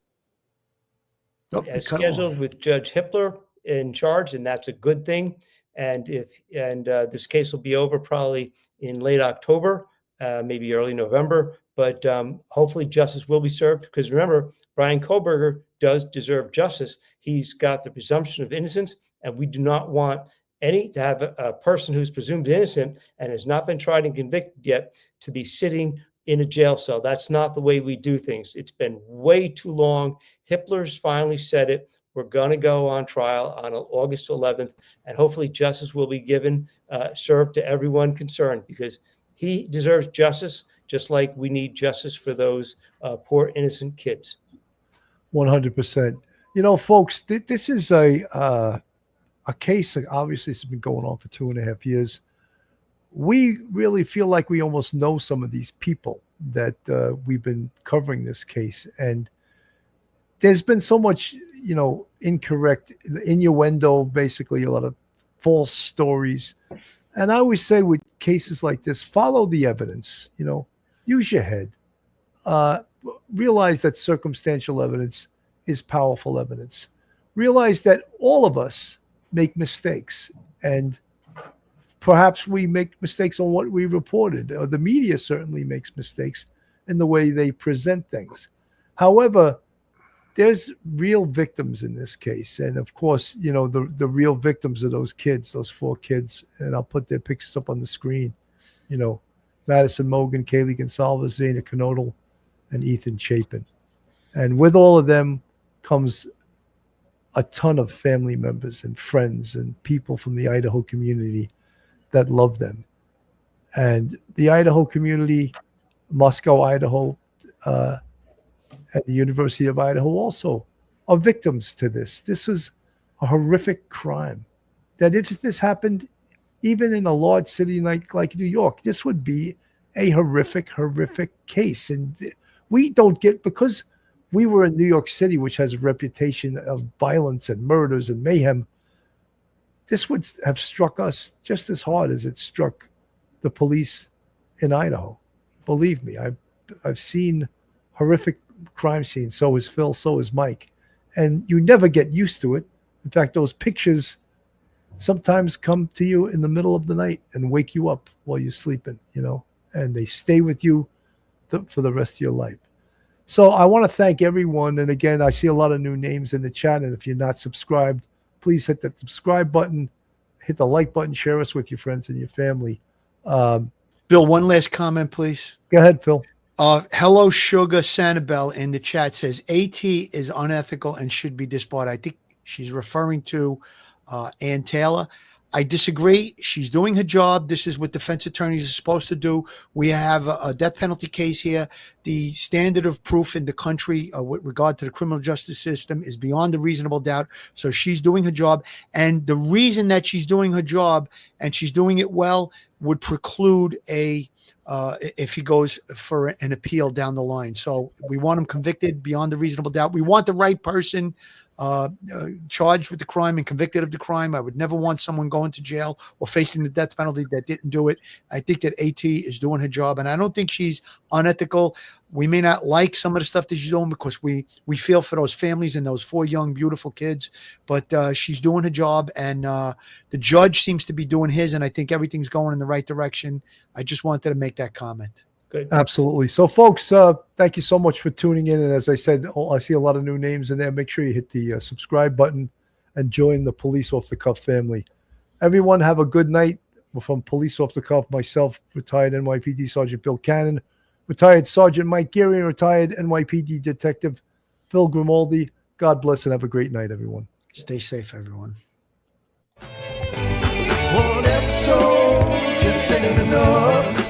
As scheduled with Judge Hippler in charge, and that's a good thing. And this case will be over probably in late October, maybe early November. But hopefully justice will be served, because remember, Bryan Kohberger does deserve justice. He's got the presumption of innocence, and we do not want to have a person who's presumed innocent and has not been tried and convicted yet to be sitting in a jail cell. That's not the way we do things. It's been way too long. Hippler's finally said it. We're going to go on trial on August 11th, and hopefully justice will be given, served to everyone concerned, because he deserves justice, just like we need justice for those poor innocent kids. 100%. You know, folks, this is a case that obviously has been going on for 2.5 years. We really feel like we almost know some of these people that we've been covering this case. And there's been so much, incorrect innuendo, basically a lot of false stories. And I always say with cases like this, follow the evidence, use your head. Realize that circumstantial evidence is powerful evidence. Realize that all of us make mistakes, and perhaps we make mistakes on what we reported, or the media certainly makes mistakes in the way they present things. However, there's real victims in this case. And of course, the real victims are those kids, those 4 kids, and I'll put their pictures up on the screen. Madison Mogan, Kaylee Gonsalves, Zayna Knodel, and Ethan Chapin. And with all of them comes a ton of family members and friends and people from the Idaho community that love them. And the Idaho community, Moscow, Idaho, at the University of Idaho also are victims to this. This is a horrific crime that if this happened even in a large city like New York, this would be a horrific case. And we don't get, because we were in New York City, which has a reputation of violence and murders and mayhem, this would have struck us just as hard as it struck the police in Idaho. Believe me, I've seen horrific crime scenes. So is Phil, so is Mike. And you never get used to it. In fact, those pictures sometimes come to you in the middle of the night and wake you up while you're sleeping, and they stay with you for the rest of your life. So I want to thank everyone. And again, I see a lot of new names in the chat. And if you're not subscribed, please hit that subscribe button, hit the like button, share us with your friends and your family. Bill, one last comment, please. Go ahead, Phil. Hello, Sugar Sanibel in the chat says AT is unethical and should be disbarred. I think she's referring to Ann Taylor. I disagree. She's doing her job. This is what defense attorneys are supposed to do. We have a death penalty case here. The standard of proof in the country with regard to the criminal justice system is beyond a reasonable doubt. So she's doing her job. And the reason that she's doing her job and she's doing it well would preclude if he goes for an appeal down the line. So we want him convicted beyond a reasonable doubt. We want the right person charged with the crime and convicted of the crime. I would never want someone going to jail or facing the death penalty that didn't do it. I think that AT is doing her job, and I don't think she's unethical. We may not like some of the stuff that she's doing because we feel for those families and those 4 young, beautiful kids, but she's doing her job, and the judge seems to be doing his, and I think everything's going in the right direction. I just wanted to make that comment. Good. Absolutely. So, folks, thank you so much for tuning in. And as I said, I see a lot of new names in there. Make sure you hit the subscribe button and join the Police Off the Cuff family. Everyone have a good night. From Police Off the Cuff, myself, retired NYPD Sergeant Bill Cannon, retired Sergeant Mike Geary, and retired NYPD Detective Phil Grimaldi. God bless and have a great night, everyone. Stay safe, everyone. One episode just ain't enough.